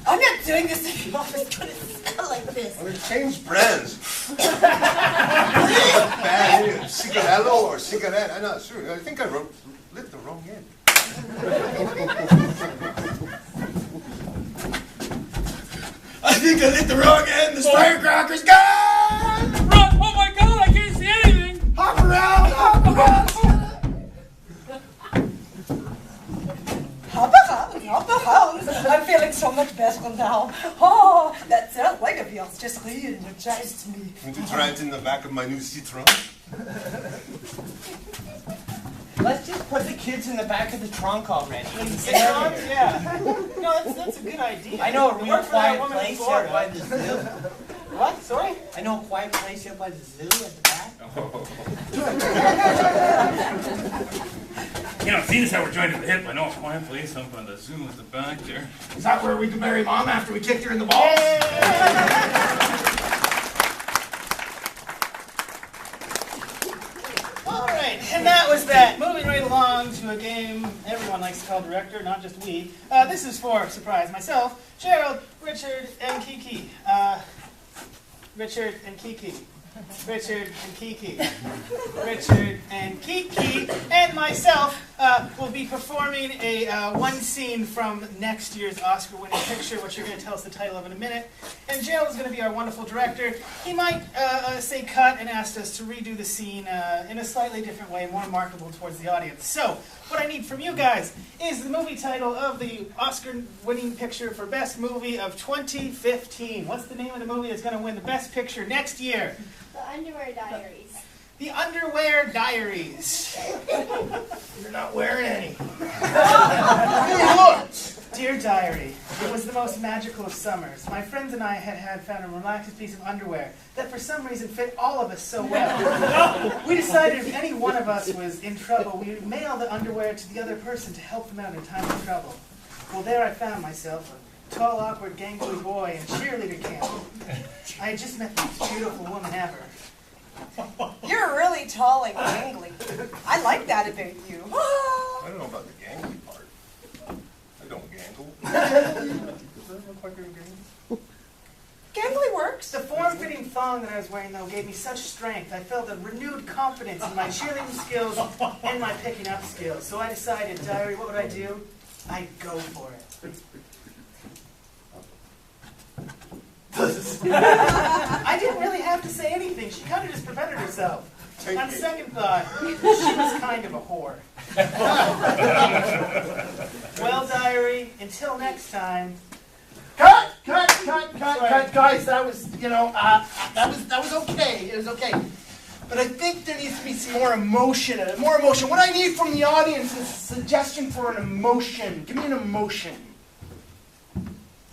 I'm not doing this anymore. It's going to smell like this. Well, they changed brands. Bad anyway. Cigarello or cigarette. I'm not sure. I think I lit the wrong end. I think I lit the wrong end. The firecracker's gone! Run! Oh my God, I can't see anything! Hop around! Hop around! Hop around. I'm feeling so much better now. Oh, that 3rd leg of yours just re-energized me. Want to try it in the back of my new Citroen? Let's just put the kids in the back of the trunk already. Yeah. No, that's a good idea. I know a It real worked for that quiet woman in place Florida. out by the zoo. What? Sorry? I know a quiet place out by the zoo at the back. You know, seeing as how we're joined at the hip, I know a quiet place up on the zoo at the back there. Is that where we can marry Mom after we kicked her in the balls? Alright, and that was that. Moving right along to a game everyone likes to call Director, not just we. This is for, surprise, myself, Gerald, Richard, and Kiki. Richard and Kiki. Richard and Kiki. Richard and Kiki and myself will be performing a one scene from next year's Oscar-winning picture, which you're going to tell us the title of in a minute. And Gerald is going to be our wonderful director. He might say cut and ask us to redo the scene in a slightly different way, more marketable towards the audience. So, what I need from you guys is the movie title of the Oscar-winning picture for Best Movie of 2015. What's the name of the movie that's going to win the Best Picture next year? The Underwear Diaries. The Underwear Diaries. You're not wearing any. Dear Diary, it was the most magical of summers. My friends and I had found a miraculous piece of underwear that for some reason fit all of us so well. We decided if any one of us was in trouble, we would mail the underwear to the other person to help them out in time of trouble. Well, there I found myself, a tall, awkward, gangly boy in cheerleader camp. I had just met the most beautiful woman ever. You're really tall and gangly. I like that about you. I don't know about the gangly part. I don't gangle. Does that look like you're gangle? Gangly works. The form-fitting thong that I was wearing, though, gave me such strength. I felt a renewed confidence in my cheerleading skills and my picking up skills. So I decided, diary, what would I do? I'd go for it. I didn't really have to say anything. She kind of just prevented herself. On second thought, she was kind of a whore. Well, diary, until next time. Cut, guys. That was, that was okay. It was okay. But I think there needs to be some more emotion. What I need from the audience is a suggestion for an emotion. Give me an emotion.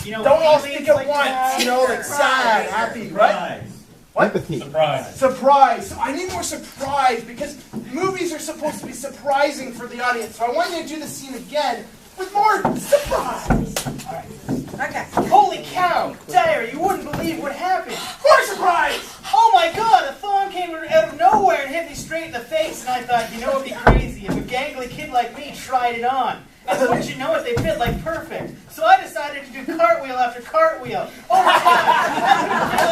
Don't all speak at once. Like sad, happy, right? What? Empathy. Surprise. So I need more surprise because movies are supposed to be surprising for the audience. So I want you to do the scene again with more surprise. All right. Okay. Holy cow! Diary, you wouldn't believe what happened. More surprise! Oh my god, a thong came out of nowhere and hit me straight in the face, and I thought, it'd be crazy if a gangly kid like me tried it on. And wouldn't you know it, they fit like perfect. So I decided to do cartwheel after cartwheel. Over time. It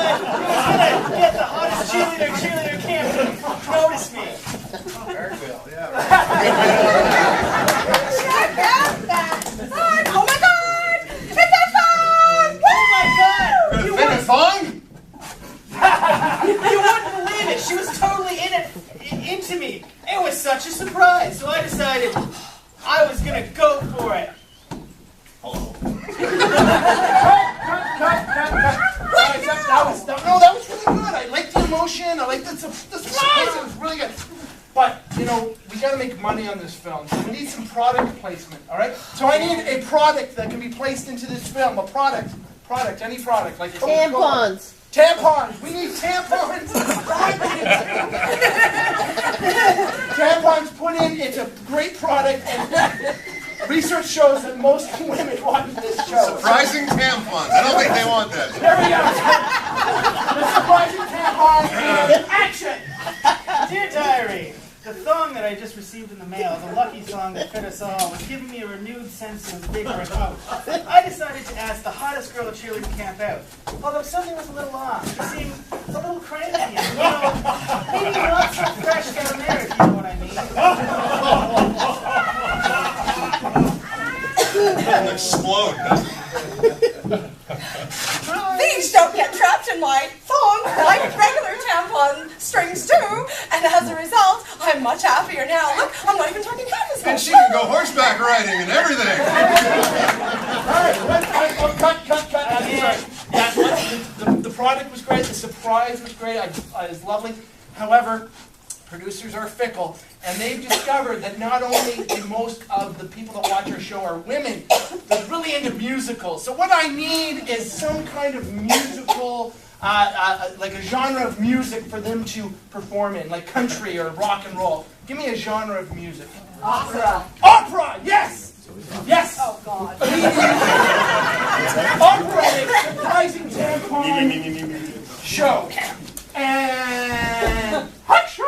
was gonna get the hottest cheerleader camp to notice me. Cartwheel, yeah. Check out that thong! Oh my god! It's a thong! Oh my god! You fit a thong? You wouldn't believe it. She was totally into me. It was such a surprise. So I decided I was gonna go for it. Hello. Cut. That was really good. I liked the emotion. I liked the surprise. It was really good. But, we got to make money on this film. So we need some product placement, all right? So I need a product that can be placed into this film. A product, any product. Like Tampons. Tampons. We need tampons. Tampons put in. It's a great product. And research shows that most women watch this show. Surprising tampons. I don't think they want that. There we go. The surprising tampons and action. Dear Diary, the thong that I just received in the mail, the lucky thong that fit us all, was giving me a renewed sense of vigor and hope. I decided to ask the hottest girl at cheerleading camp out, although something was a little off. She seemed a little crazy, and, maybe not so fresh down there, if you know what I mean. Doesn't explode, does it? These don't get trapped in my thong like regular tampon strings do, and as a result, I'm much happier now. Look, I'm not even talking half as much. And she can go horseback riding and everything. All right, the product was great. The surprise was great. It was lovely. However, producers are fickle, and they've discovered that not only do most of the people that watch our show are women, they're really into musicals. So what I need is some kind of musical, like a genre of music for them to perform in, like country or rock and roll. Give me a genre of music. Opera. Opera, yes! Yes! Oh, God. Opera, surprising tampon show. And action!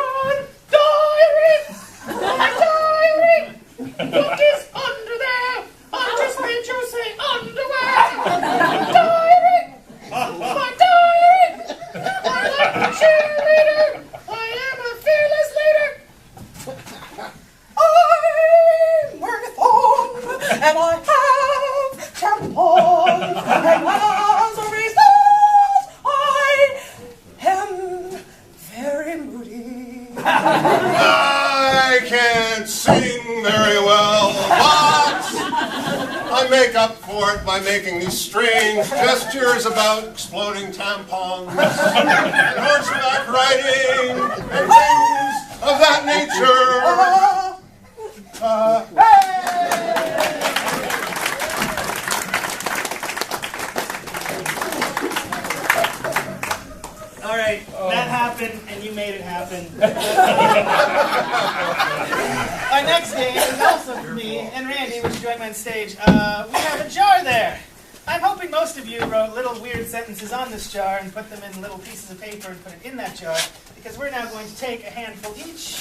Diary! My diary! What is under there? I just made you say underwear! Diary! My diary! I'm a cheerleader! I am a fearless leader! I'm wearing a thong, and I have tampons, and as a result, I am very moody. I can't sing very well, but I make up for it by making these strange gestures about exploding tampons and horseback riding and things of that nature. All right, that happened, and you made it happen. Our next game is also for me and Randy, which joined me on stage. We have a jar there. I'm hoping most of you wrote little weird sentences on this jar and put them in little pieces of paper and put it in that jar, because we're now going to take a handful each.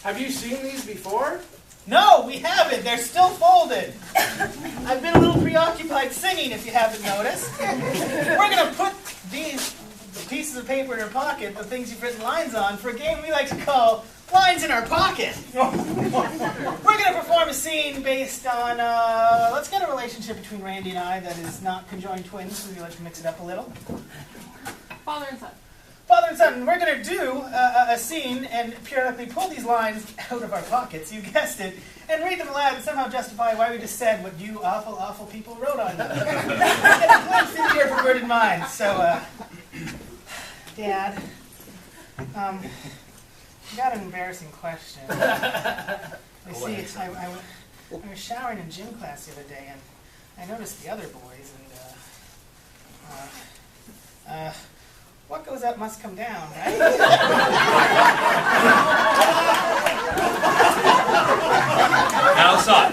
Have you seen these before? No, we haven't. They're still folded. I've been a little preoccupied singing, if you haven't noticed. We're going to put these pieces of paper in our pocket, the things you've written lines on, for a game we like to call Lines in Our Pocket. We're going to perform a scene based on, let's get a relationship between Randy and I that is not conjoined twins, so we like to mix it up a little. Father and son. Father and son, we're going to do a scene and periodically pull these lines out of our pockets, you guessed it, and read them aloud and somehow justify why we just said what you awful, awful people wrote on them. Get a glimpse into your perverted minds. So, Dad, I got an embarrassing question. You see, I was showering in gym class the other day, and I noticed the other boys, and, what goes up must come down, right? Now, son,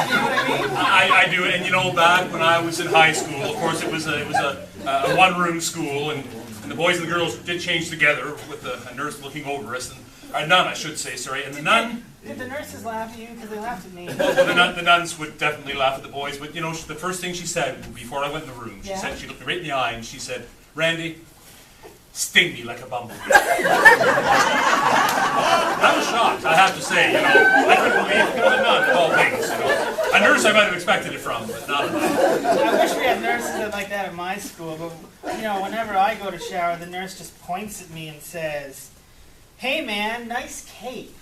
You know what I mean? I do it, and you know, back when I was in high school, of course, it was a one-room school, and the boys and the girls did change together with a nurse looking over us, and a nun, I should say, sorry, and the nun. Did the nurses laugh at you? Because they laughed at me. Well, the nuns would definitely laugh at the boys, but you know, the first thing she said before I went in the room, she looked me right in the eye, and she said, "Randy, sting me like a bumblebee." I was shocked, I have to say, you know. I couldn't believe it was a nun, of all things, you know. A nurse I might have expected it from, but not a nun. I wish we had nurses like that at my school, but, you know, whenever I go to shower, the nurse just points at me and says, "Hey man, nice cape."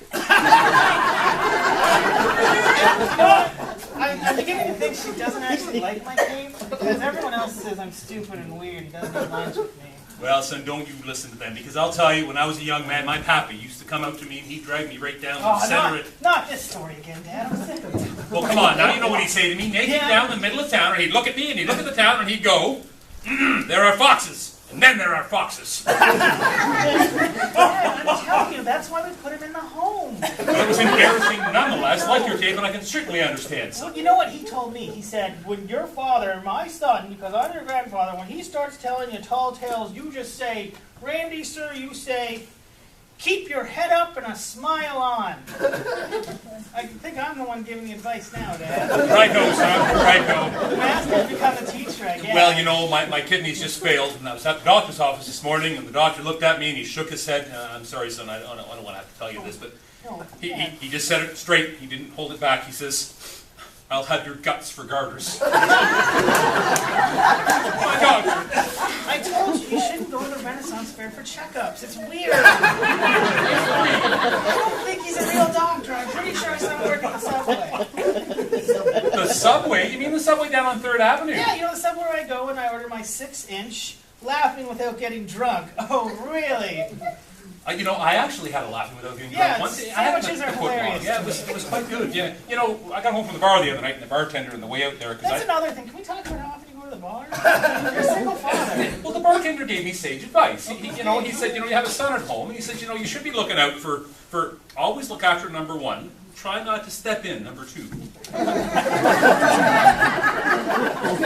I'm beginning to think she doesn't actually like my cape, because everyone else says I'm stupid and weird and doesn't eat lunch with me. Well, son, don't you listen to them, because I'll tell you, when I was a young man, my pappy used to come out to me and he'd drag me right down to the center of... Not this story again, Dad. I'm sick of it. Well, come on, now you know what he'd say to me, naked down in the middle of town, and he'd look at me, and he'd look at the town, and he'd go, "There are foxes, and then there are foxes." I'm telling you, that's why we put him in the home. But it was embarrassing nonetheless, like your tape, and I can certainly understand, son. Well, you know what he told me? He said, when your father, my son, because I'm your grandfather, when he starts telling you tall tales, you just say, "Randy, sir," you say, "Keep your head up and a smile on." I think I'm the one giving the advice now, Dad. Right go, son, right go. The master's become a teacher, I guess. Well, you know, my kidneys just failed, and I was at the doctor's office this morning, and the doctor looked at me, and he shook his head. I'm sorry, son, I don't want to have to tell you this, but he just said it straight. He didn't hold it back. He says, "I'll have your guts for garters." My doctor. I told you shouldn't go to the Renaissance Fair for checkups. It's weird. I don't think he's a real doctor. I'm pretty sure I saw him work at the subway. The subway? You mean the subway down on 3rd Avenue? Yeah, you know the subway where I go and I order my 6-inch laughing without getting drunk. Oh, really? You know, I actually had a laughing without getting drunk once. Sandwiches are hilarious. Yeah, it was quite good. Yeah, you know, I got home from the bar the other night, and the bartender on the way out there, That's another thing. Can we talk about how often you go to the bar? You're a single father. Well, the bartender gave me sage advice. He said, you know, you have a son at home, and he said, you know, you should be looking out for always look after number 1. Try not to step in number 2.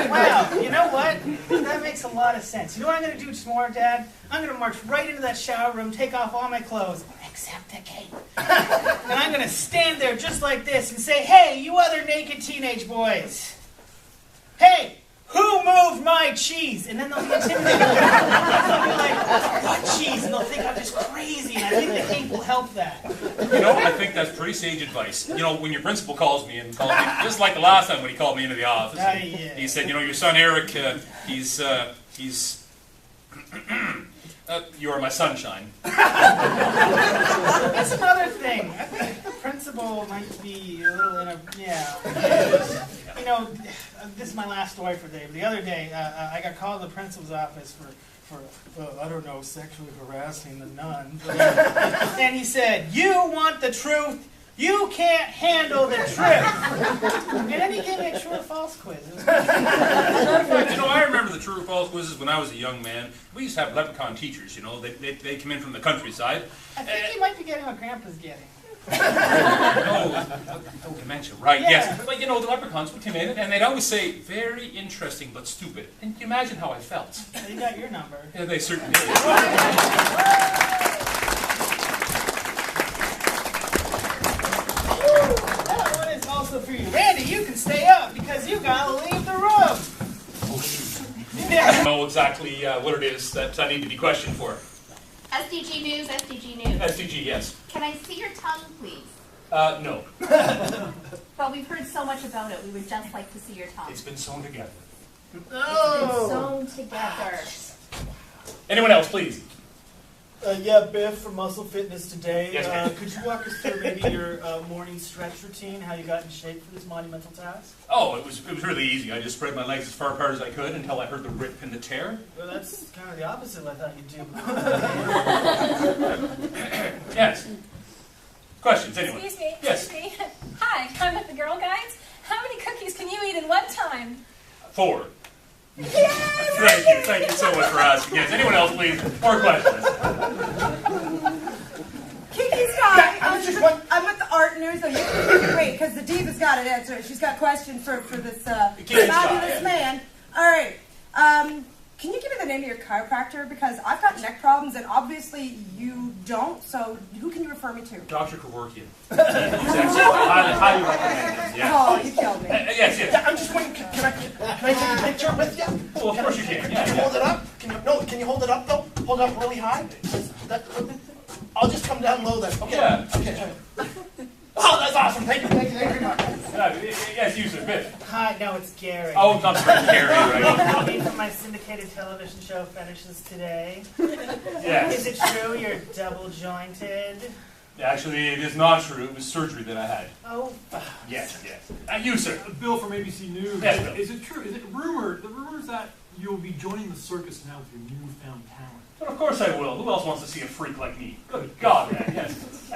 Wow, you know what? That makes a lot of sense. You know what I'm going to do tomorrow, Dad? I'm going to march right into that shower room, take off all my clothes, except the cape. And I'm going to stand there just like this and say, "Hey, you other naked teenage boys. Hey, who moved my cheese?" And then they'll be intimidated. They'll be like, "What cheese?" And they'll think I'm just crazy, and I think the cape will help that. You know, I think that's pretty sage advice. You know, when your principal calls me, just like the last time when he called me into the office, he said, you know, your son Eric, he's you are my sunshine. That's another thing. I think the principal might be a little You know, this is my last story for the day. The other day, I got called to the principal's office for I don't know, sexually harassing the nun. And he said, "You want the truth? You can't handle the truth." And then he gave me a true or false quiz. As a matter of fact, you know, I remember the true or false quizzes when I was a young man. We used to have leprechaun teachers, you know. They come in from the countryside. I think he might be getting what Grandpa's getting. Oh, dementia, right, Yeah. yes. But you know, the leprechauns would come in and they'd always say, very interesting but stupid. And you imagine how I felt. They got your number. Yeah, they certainly did. That one is also for you. Randy, you can stay up because you gotta leave the room. Oh, shoot. I don't know exactly what it is that I need to be questioned for. SDG News, SDG News. SDG, yes. Can I see your tongue, please? No. But we've heard so much about it, we would just like to see your tongue. It's been sewn together. It's been sewn together. Anyone else, please? Yeah, Biff from Muscle Fitness today. Yes, ma'am. Could you walk us through maybe your morning stretch routine, how you got in shape for this monumental task? Oh, it was really easy. I just spread my legs as far apart as I could until I heard the rip and the tear. Well, that's kind of the opposite of what I thought you'd do. Yes. Questions, anyone? Excuse me. Yes. Excuse me. Hi, I'm with the Girl Guides. How many cookies can you eat in one time? 4. Yay! Thank you so much for asking. Yes, anyone else, please? More questions? Kiki's got it. I'm with the art news. So you can wait because the diva's got it answered. She's got a question for this fabulous man. All right. Can you give me the name of your chiropractor? Because I've got neck problems and obviously you don't. So who can you refer me to? Dr. Kevorkian. He's actually highly recommended. Yeah. Oh, you killed me. Yes. I'm just wondering, can I take a picture with you? Well, of course you can. Can you hold it up? Can you hold it up though? Hold it up really high. I'll just come down low then. Okay. Yeah. Okay. Oh, that's awesome. Thank you very much. Yes, you sir, Biff. Hi, no, it's Gary. Oh, not Gary, right? I'm from my syndicated television show Finishes Today. Yes. Is it true you're double jointed? Actually, it is not true. It was surgery that I had. Oh. Yes. You, sir. Bill from ABC News. Yes, Bill. Is it true? Is it rumored? The rumors that you'll be joining the circus now with your newfound talent. But of course I will. Who else wants to see a freak like me? Good God, man. Yes.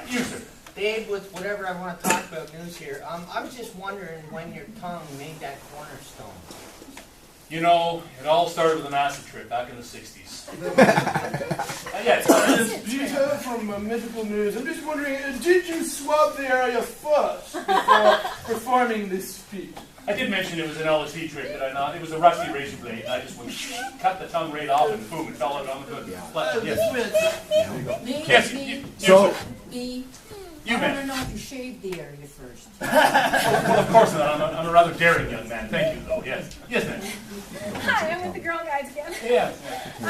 You, sir. Dave, with whatever I want to talk about news here, I was just wondering when your tongue made that cornerstone. You know, it all started with an acid trip back in the 60s. Yes. Peter from Mythical News. I'm just wondering, did you swab the area first before performing this feat? I did mention it was an LSD trick, did I not? It was a rusty razor blade. I just went, cut the tongue right off and boom, it fell out on the good. Yes. Yes, So, you I man. want to know if you shaved the area first. Well, of course not. I'm a rather daring young man. Thank you, though. Yes. Yes, ma'am. Hi, I'm with the Girl Guides again. Yeah. I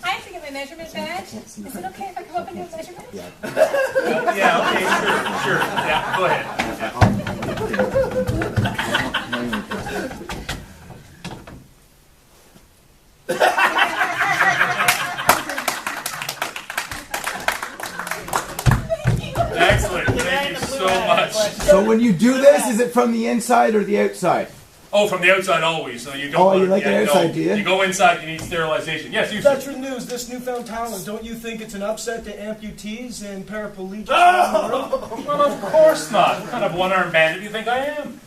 have to get my measurement badge. Is it okay if I come up and do a measurement? Yeah, okay, sure. Yeah, go ahead. Excellent. Thank you so much. So when you do this, is it from the inside or the outside? Oh, from the outside always. So you don't. Oh, you like it outside, no. do you? You go inside. You need sterilization. Yes, you. Veteran News, this newfound talent, don't you think it's an upset to amputees and paraplegics? Oh, well, of course not. What kind of one-armed bandit do you think I am?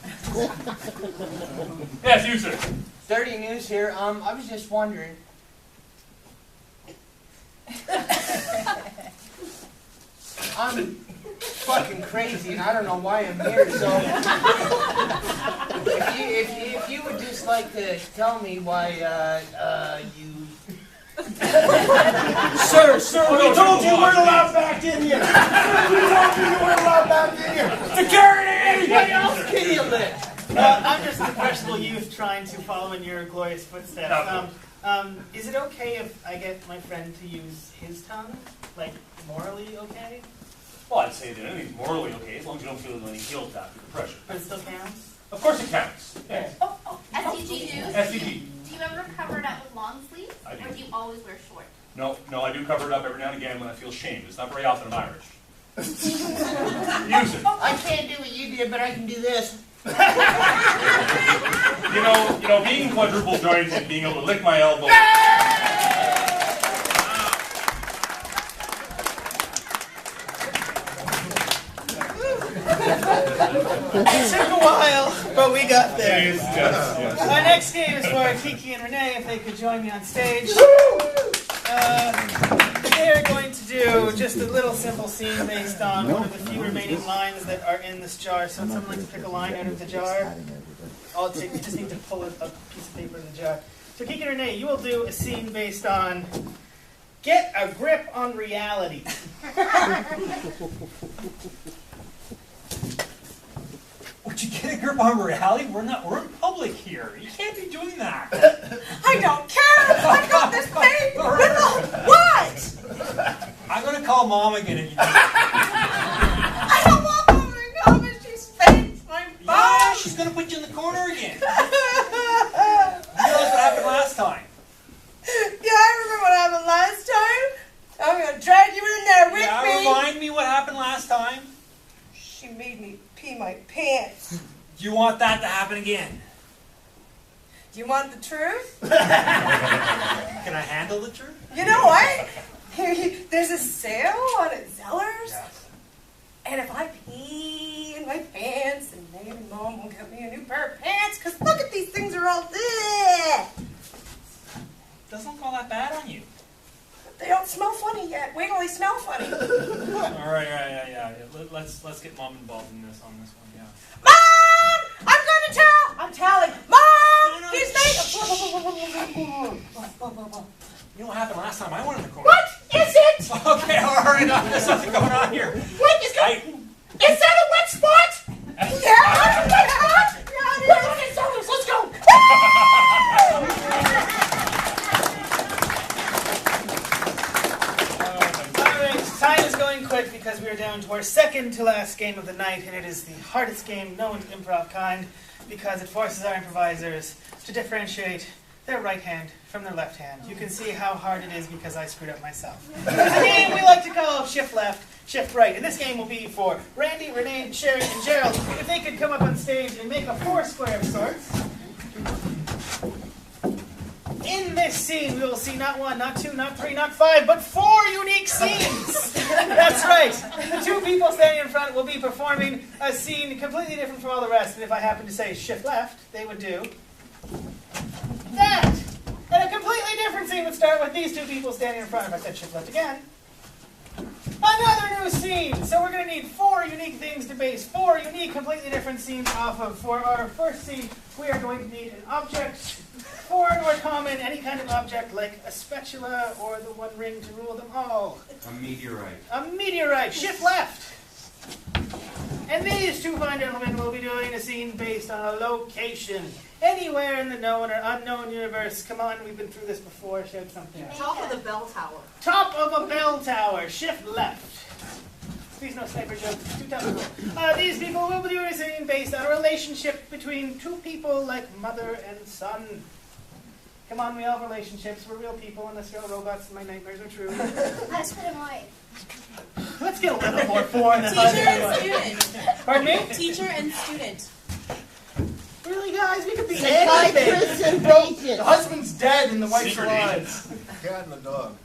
Yes, you sir. Dirty news here. I was just wondering. I'm fucking crazy, and I don't know why I'm here. So, if you would just like to tell me why you. Sir, we told you weren't allowed back in here. We told you weren't allowed back in here. Security! Anybody else can you live? I'm just a impressionable youth trying to follow in your glorious footsteps. Is it okay if I get my friend to use his tongue? Like, morally okay? Well, I'd say that anything's morally okay as long as you don't feel any guilt after the pressure. But it still counts? Of course it counts. Yes. SDG News. SDG. Do you ever cover it up with long sleeves? I do. Or do you always wear short? No, I do cover it up every now and again when I feel shame. It's not very often I'm Irish. Use it. I can't do what you did, but I can do this. You know, being quadruple jointed, being able to lick my elbow. It took a while, but we got there. Yes. Our next game is for Kiki and Renee, if they could join me on stage. they're going to do just a little simple scene based on one of the few remaining lines that are in this jar. So would someone like to pick a line out of the jar? All it takes, you just need to pull a piece of paper in the jar. So Kiki and Renee, you will do a scene based on get a grip on reality. Would you get a grip on reality? We're in public here. You can't be doing that. I don't care. I got this thing. What? I'm going to call Mom again if you do it. I don't want Mom to come and she spanks my butt. Yeah, she's going to put you in the corner again. You realize what happened last time? Yeah, I remember what happened last time. I'm going to drag you in there with me. Yeah, remind me what happened last time. She made me pee my pants. Do you want that to happen again? Do you want the truth? Can I handle the truth? You know, there's a sale on at Zeller's. Yes. And if I pee in my pants, and maybe Mom will get me a new pair of pants, because look at these things are all there. Doesn't look all that bad on you. They don't smell funny yet. Wait till they smell funny. All right, yeah. Let's get Mom involved in this one, yeah. Mom! I'm going to tell! I'm telling. Mom! No, He's You know what happened last time? I went in the corner. What is it? Okay, all right. There's something going on here. What is going? Is that a wet spot? Yeah! Let's go! Time is going quick because we are down to our second to last game of the night, and it is the hardest game known to improv kind because it forces our improvisers to differentiate their right hand from their left hand. You can see how hard it is because I screwed up myself. There's a game we like to call Shift Left, Shift Right, and this game will be for Randy, Renee, Sherry, and Gerald. If they could come up on stage and make a four square of sorts. In this scene, we will see not one, not two, not three, not five, but 4 unique scenes. That's right. The 2 people standing in front will be performing a scene completely different from all the rest. And if I happen to say shift left, they would do that. And a completely different scene would start with these 2 people standing in front. If I said shift left again, another new scene. So we're going to need 4 unique things to base 4 unique, completely different scenes off of. For our first scene, we are going to need an object. Foreign or common, any kind of object like a spatula or the one ring to rule them all. A meteorite. A meteorite. Shift left. And these 2 fine gentlemen will be doing a scene based on a location. Anywhere in the known or unknown universe. Come on, we've been through this before. Shout something. Top of the bell tower. Top of a bell tower. Shift left. Please no sniper jokes. Too tough. These people will be doing a scene based on a relationship between 2 people like mother and son. Come on, we all have relationships. We're real people unless you're all robots and my nightmares are true. Husband and wife. Let's get a little more foreign than Teacher and husband. student. Pardon me? Teacher and student. Really, guys? We could be Psychiatrist anything. and patient. The husband's dead and the wife's Secret alive. Cat and the dog.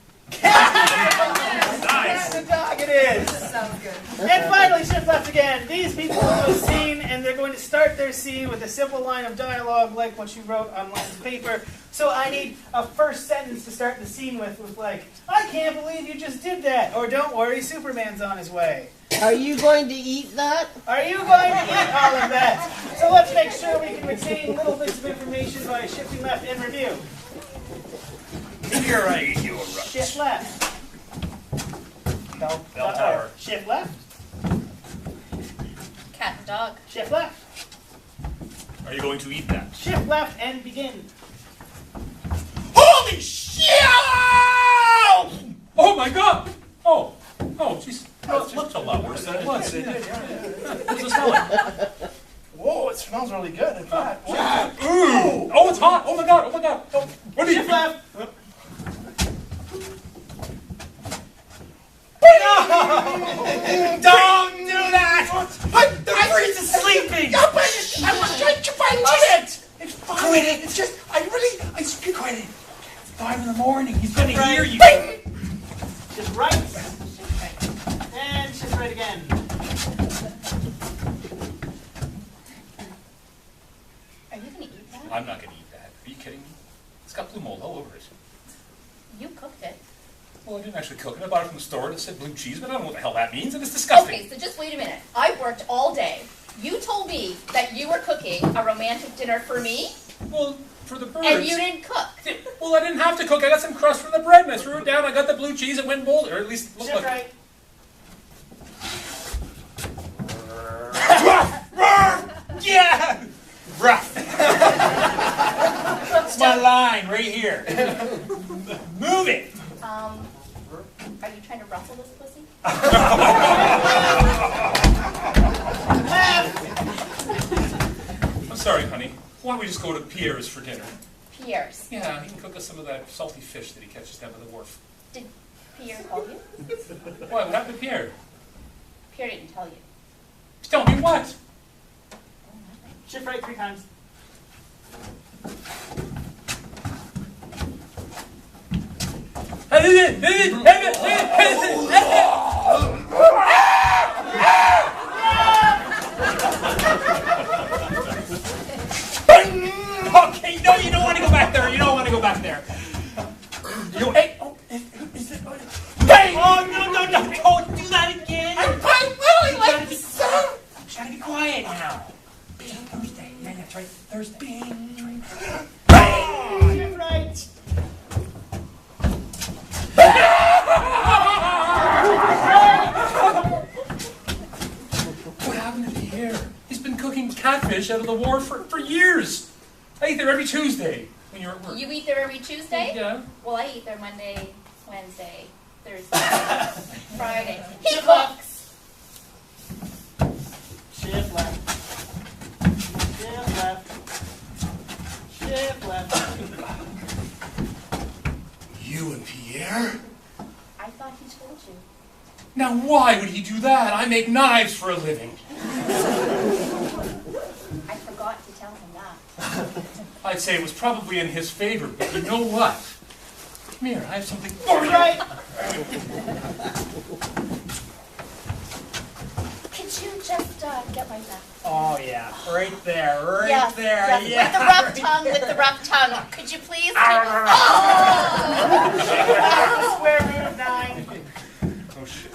Nice. The dog it is. Sounds good. And finally, shift left again. These people will do a scene, and they're going to start their scene with a simple line of dialogue like what you wrote on lines of paper. So I need a first sentence to start the scene with like, I can't believe you just did that. Or don't worry, Superman's on his way. Are you going to eat that? Are you going to eat all of that? So let's make sure we can retain little bits of information by shifting left and review. Meteorite, you're right. Shift left. Bell tower. Shift left. Cat and dog. Shift left. Are you going to eat that? Shift left and begin. Holy shit! Oh my god! Oh, jeez. It looked a lot worse than it was. What's the smell like? Whoa, it smells really good. In fact, Ooh! Oh, it's hot! Oh my god! Oh, what are you? Shift left. Don't do that! The freeze is sleeping! I was trying to find it. It's fine. Quit it. It's just, I quit it. It's 5 in the morning. He's gonna hear you. Shift right. And shift right again. Are you going to eat that? I'm not going to eat that. Are you kidding me? It's got blue mold all over it. You cooked it. Well, I didn't actually actually cook it. I bought it from the store. It said blue cheese, but I don't know what the hell that means, and it's disgusting. Okay, so just wait a minute. I worked all day. You told me that you were cooking a romantic dinner for me. Well, for the birds. And you didn't cook. Well, I didn't have to cook. I got some crust from the bread, and I threw it down. I got the blue cheese. It went bold, or at least it looked Shift like. right. Yeah! Rough. That's my line right here. Move it. Are you trying to rustle this pussy? I'm sorry, honey. Why don't we just go to Pierre's for dinner? Pierre's. Yeah, he can cook us some of that salty fish that he catches down by the wharf. Did Pierre call you? Why? What happened to Pierre? Pierre didn't tell you. Tell me what? Shift right 3 times. Okay, no, you don't want to go back there. You don't want to go back there. Hey, is it? Hey! Oh, no, don't do that again. I really like this. Gotta be quiet now. Thursday. Yeah, that's right. Thursday. Shift right. What happened to Pierre? He's been cooking catfish out of the wharf for years. I eat there every Tuesday when you're at work. You eat there every Tuesday? Yeah. Well, I eat there Monday, Wednesday, Thursday, Friday. He cooks. Shift left. Shift left. Shift left. You and Pierre? I thought he told you. Now why would he do that? I make knives for a living. I forgot to tell him that. I'd say it was probably in his favor, but you know what? Come here, I have something for you. Right. Could you just get like that? Oh, yeah. Right there. Right Yes, there. yes. Yeah. With the rough tongue, with the rough tongue. Could you please? Square root of 9. Oh, shit.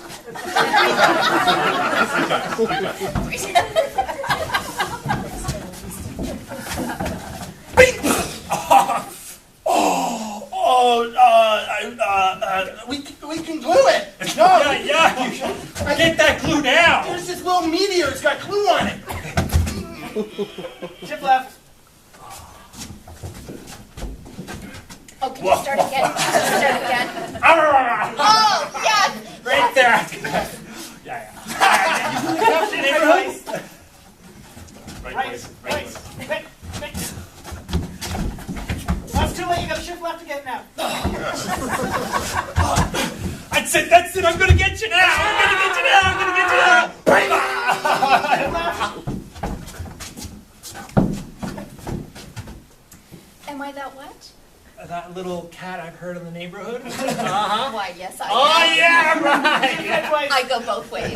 We can glue it. No. Yeah. Get that glue down. There's this little meteor. It's got glue on it. Shift left. Oh, can you start again? Oh, yes. Right there. Right. That's too late. You got to shift left again now. That's it. I'm going to get you now. I'm going to get you now. Am I that what? That little cat I've heard in the neighborhood. Why, yes, I am. Oh, yeah, right. I go both ways.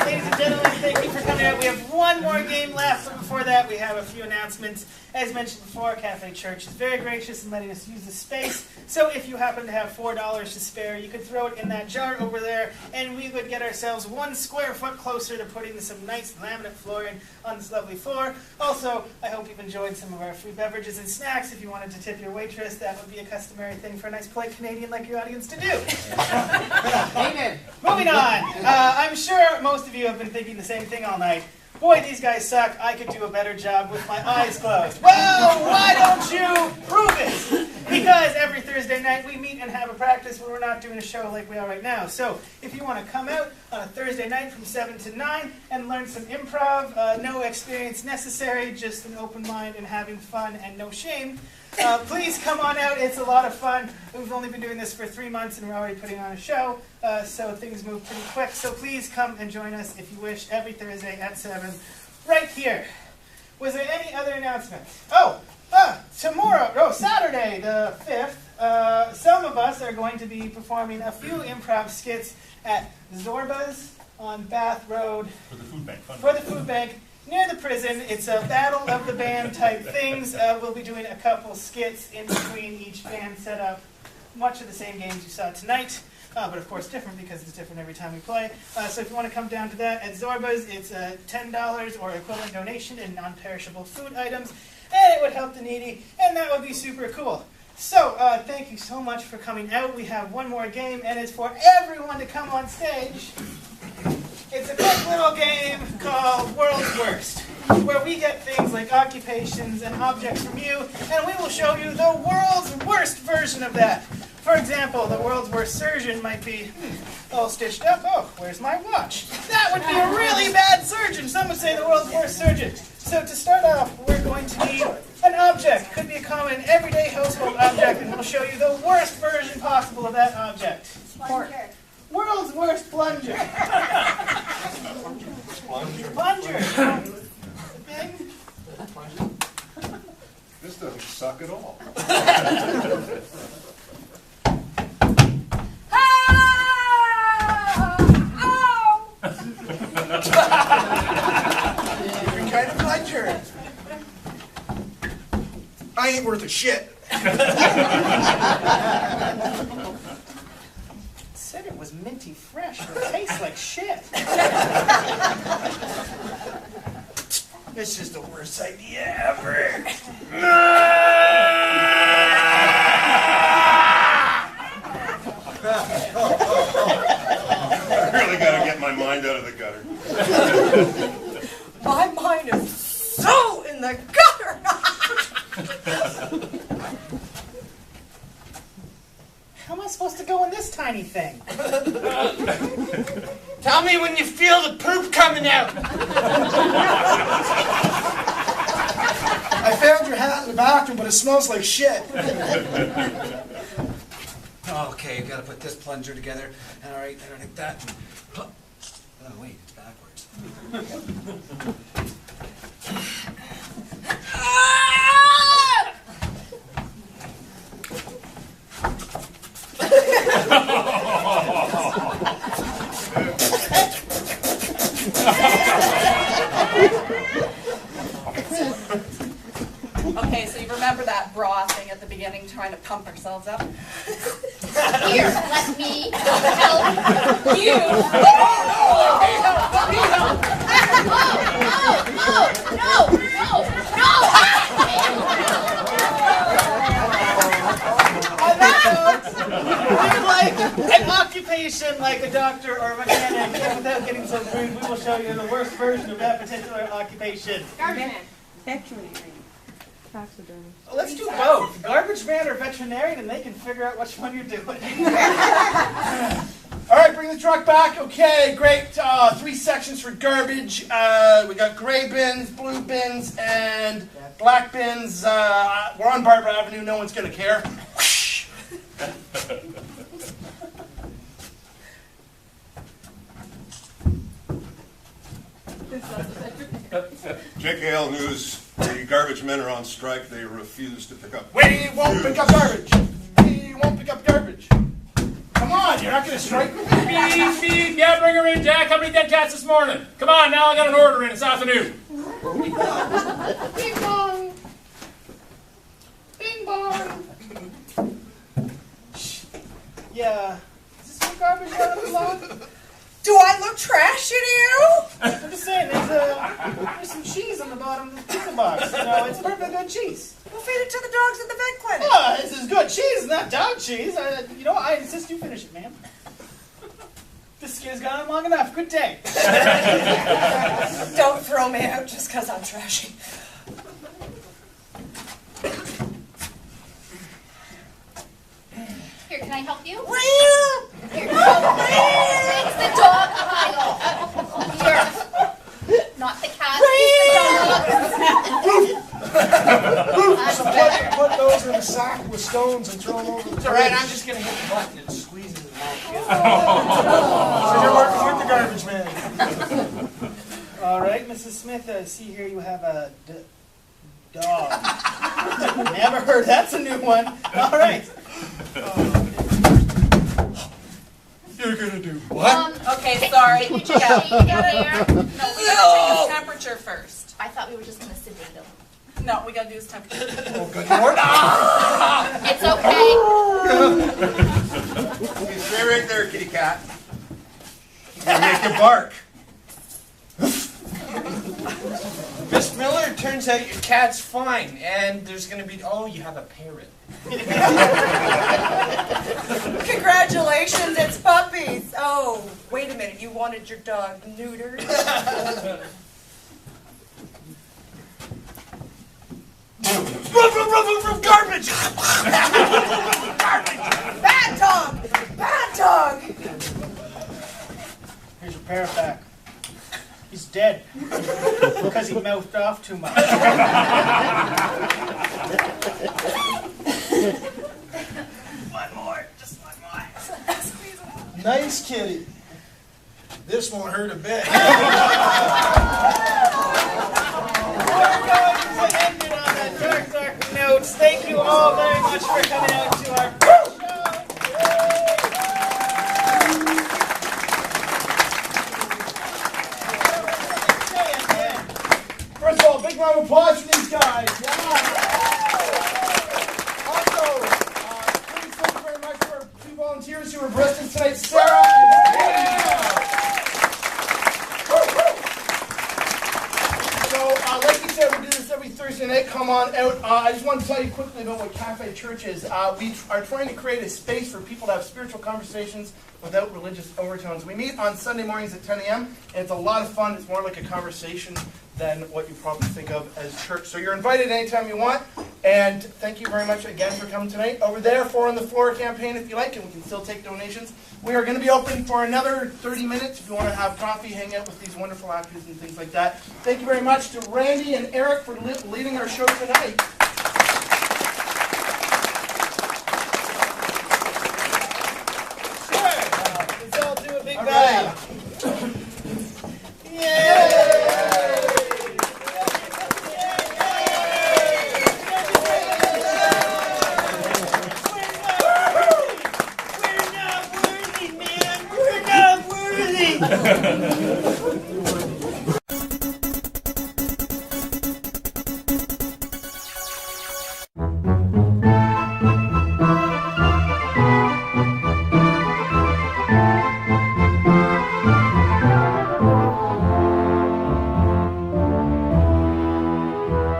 Ladies and gentlemen, thank you for coming out. We have one more game left, but before that, we have a few announcements. As mentioned before, Cafe Church is very gracious in letting us use the space. So if you happen to have $4 to spare, you could throw it in that jar over there, and we would get ourselves 1 square foot closer to putting some nice laminate flooring on this lovely floor. Also, I hope you've enjoyed some of our free beverages and snacks. If you wanted to tip your waitress, that would be a customary thing for a nice polite Canadian like your audience to do. Amen. Moving on. I'm sure most of you have been thinking the same thing all night. Boy, these guys suck. I could do a better job with my eyes closed. Well, why don't you prove it? Because every Thursday night we meet and have a practice where we're not doing a show like we are right now. So if you want to come out on a Thursday night from 7 to 9 and learn some improv, no experience necessary, just an open mind and having fun and no shame, please come on out. It's a lot of fun. We've only been doing this for 3 months and we're already putting on a show, so things move pretty quick. So please come and join us if you wish every Thursday at 7 right here. Was there any other announcement? Saturday the 5th, some of us are going to be performing a few improv skits at Zorba's on Bath Road For the food bank. for the food bank near the prison. It's a battle of the band type things. We'll be doing a couple skits in between each band setup. Much of the same games you saw tonight, but of course different because it's different every time we play. So if you want to come down to that at Zorba's, it's $10 or equivalent donation in non-perishable food items, and it would help the needy, and that would be super cool. So thank you so much for coming out. We have one more game, and it's for everyone to come on stage. It's a quick little game called World's Worst, where we get things like occupations and objects from you, and we will show you the world's worst version of that. For example, the world's worst surgeon might be all stitched up. Oh, where's my watch? That would be a really bad surgeon. Some would say the world's worst surgeon. So to start off, we're going to need an object. Could be a common everyday household object, and we'll show you the worst version possible of that object. Plunger. World's worst plunger. Plunger. This doesn't suck at all. Different kind of plunger. I ain't worth a shit. Said it was minty fresh, but it tastes like shit. It's just the worst idea ever. I really gotta get my mind out of the gutter. My mind is so in the gutter. How am I supposed to go in this tiny thing? Tell me when you feel the poop coming out. I found your hat in the bathroom, but it smells like shit. Okay, you gotta put this plunger together. All right, I don't think that. Oh wait, it's backwards. Okay, so you remember that bra thing at the beginning, trying to pump ourselves up? Here, let me help you. On that note, we'd like an occupation like a doctor or a mechanic, and without getting so rude, we will show you the worst version of that particular occupation. Veterinary. Taxidermy. Let's do both. Garbage man or veterinarian, and they can figure out which one you're doing. All right, bring the truck back. Okay, great. 3 sections for garbage. We got gray bins, blue bins, and black bins. We're on Barbara Avenue. No one's going to care. JKL News, the garbage men are on strike. They refuse to pick up. We won't pick up garbage. We won't pick up garbage. Come on, you're not going to strike with me? Beep, beep. Yeah, bring her in, Jack. How many dead cats this morning? Come on, now I got an order in this afternoon. Bing bong. Bing bong. Yeah. Is this what garbage man belongs? Do I look trashy to you? I'm just saying, there's some cheese on the bottom of the pizza box. You know, it's perfectly good cheese. We'll feed it to the dogs at the vet clinic. Oh, this is good cheese, not dog cheese. I insist you finish it, ma'am. This skin's gone on long enough. Good day. Don't throw me out just because I'm trashy. Here, can I help you? Well, Here, it's the dog pile. Here. Not the cat, it's the dog. Put those in a sack with stones and throw them over the It's all right, I'm just going to hit the button and squeeze it So you're working with the garbage man. All right, Mrs. Smith, I see here you have a dog. Never heard. That's a new one. All right. You're gonna do what? Okay, sorry. Can you just shake it there? No, we gotta take his temperature first. I thought we were just gonna sedate him. No, we gotta do his temperature. Oh, good Lord. It's okay. Okay, stay right there, kitty cat. He's gonna make you bark. Miss Miller, it turns out your cat's fine, and there's gonna be, oh, you have a parrot. Congratulations, it's puppies. Oh, wait a minute, you wanted your dog neutered? Garbage! Bad dog! Bad dog! Here's your parrot back. He's dead because he mouthed off too much. One more, just one more. Nice kitty. This won't hurt a bit. We're going to end it on that dark notes. Thank you all very much for coming out to our show. First of all, big round of applause for these guys. Yeah. Also, please thank you very much for our two volunteers who were breasted tonight, Sarah and So, like you said, we do this every Thursday night. Come on out. I just want to tell you quickly about what Cafe Church is. We are trying to create a space for people to have spiritual conversations without religious overtones. We meet on Sunday mornings at 10 a.m., and it's a lot of fun. It's more like a conversation than what you probably think of as church. So you're invited anytime you want, and thank you very much again for coming tonight. Over there, Four on the Floor campaign, if you like, and we can still take donations. We are going to be open for another 30 minutes if you want to have coffee, hang out with these wonderful actors and things like that. Thank you very much to Randy and Eric for leading our show tonight. Let's all do a big bow.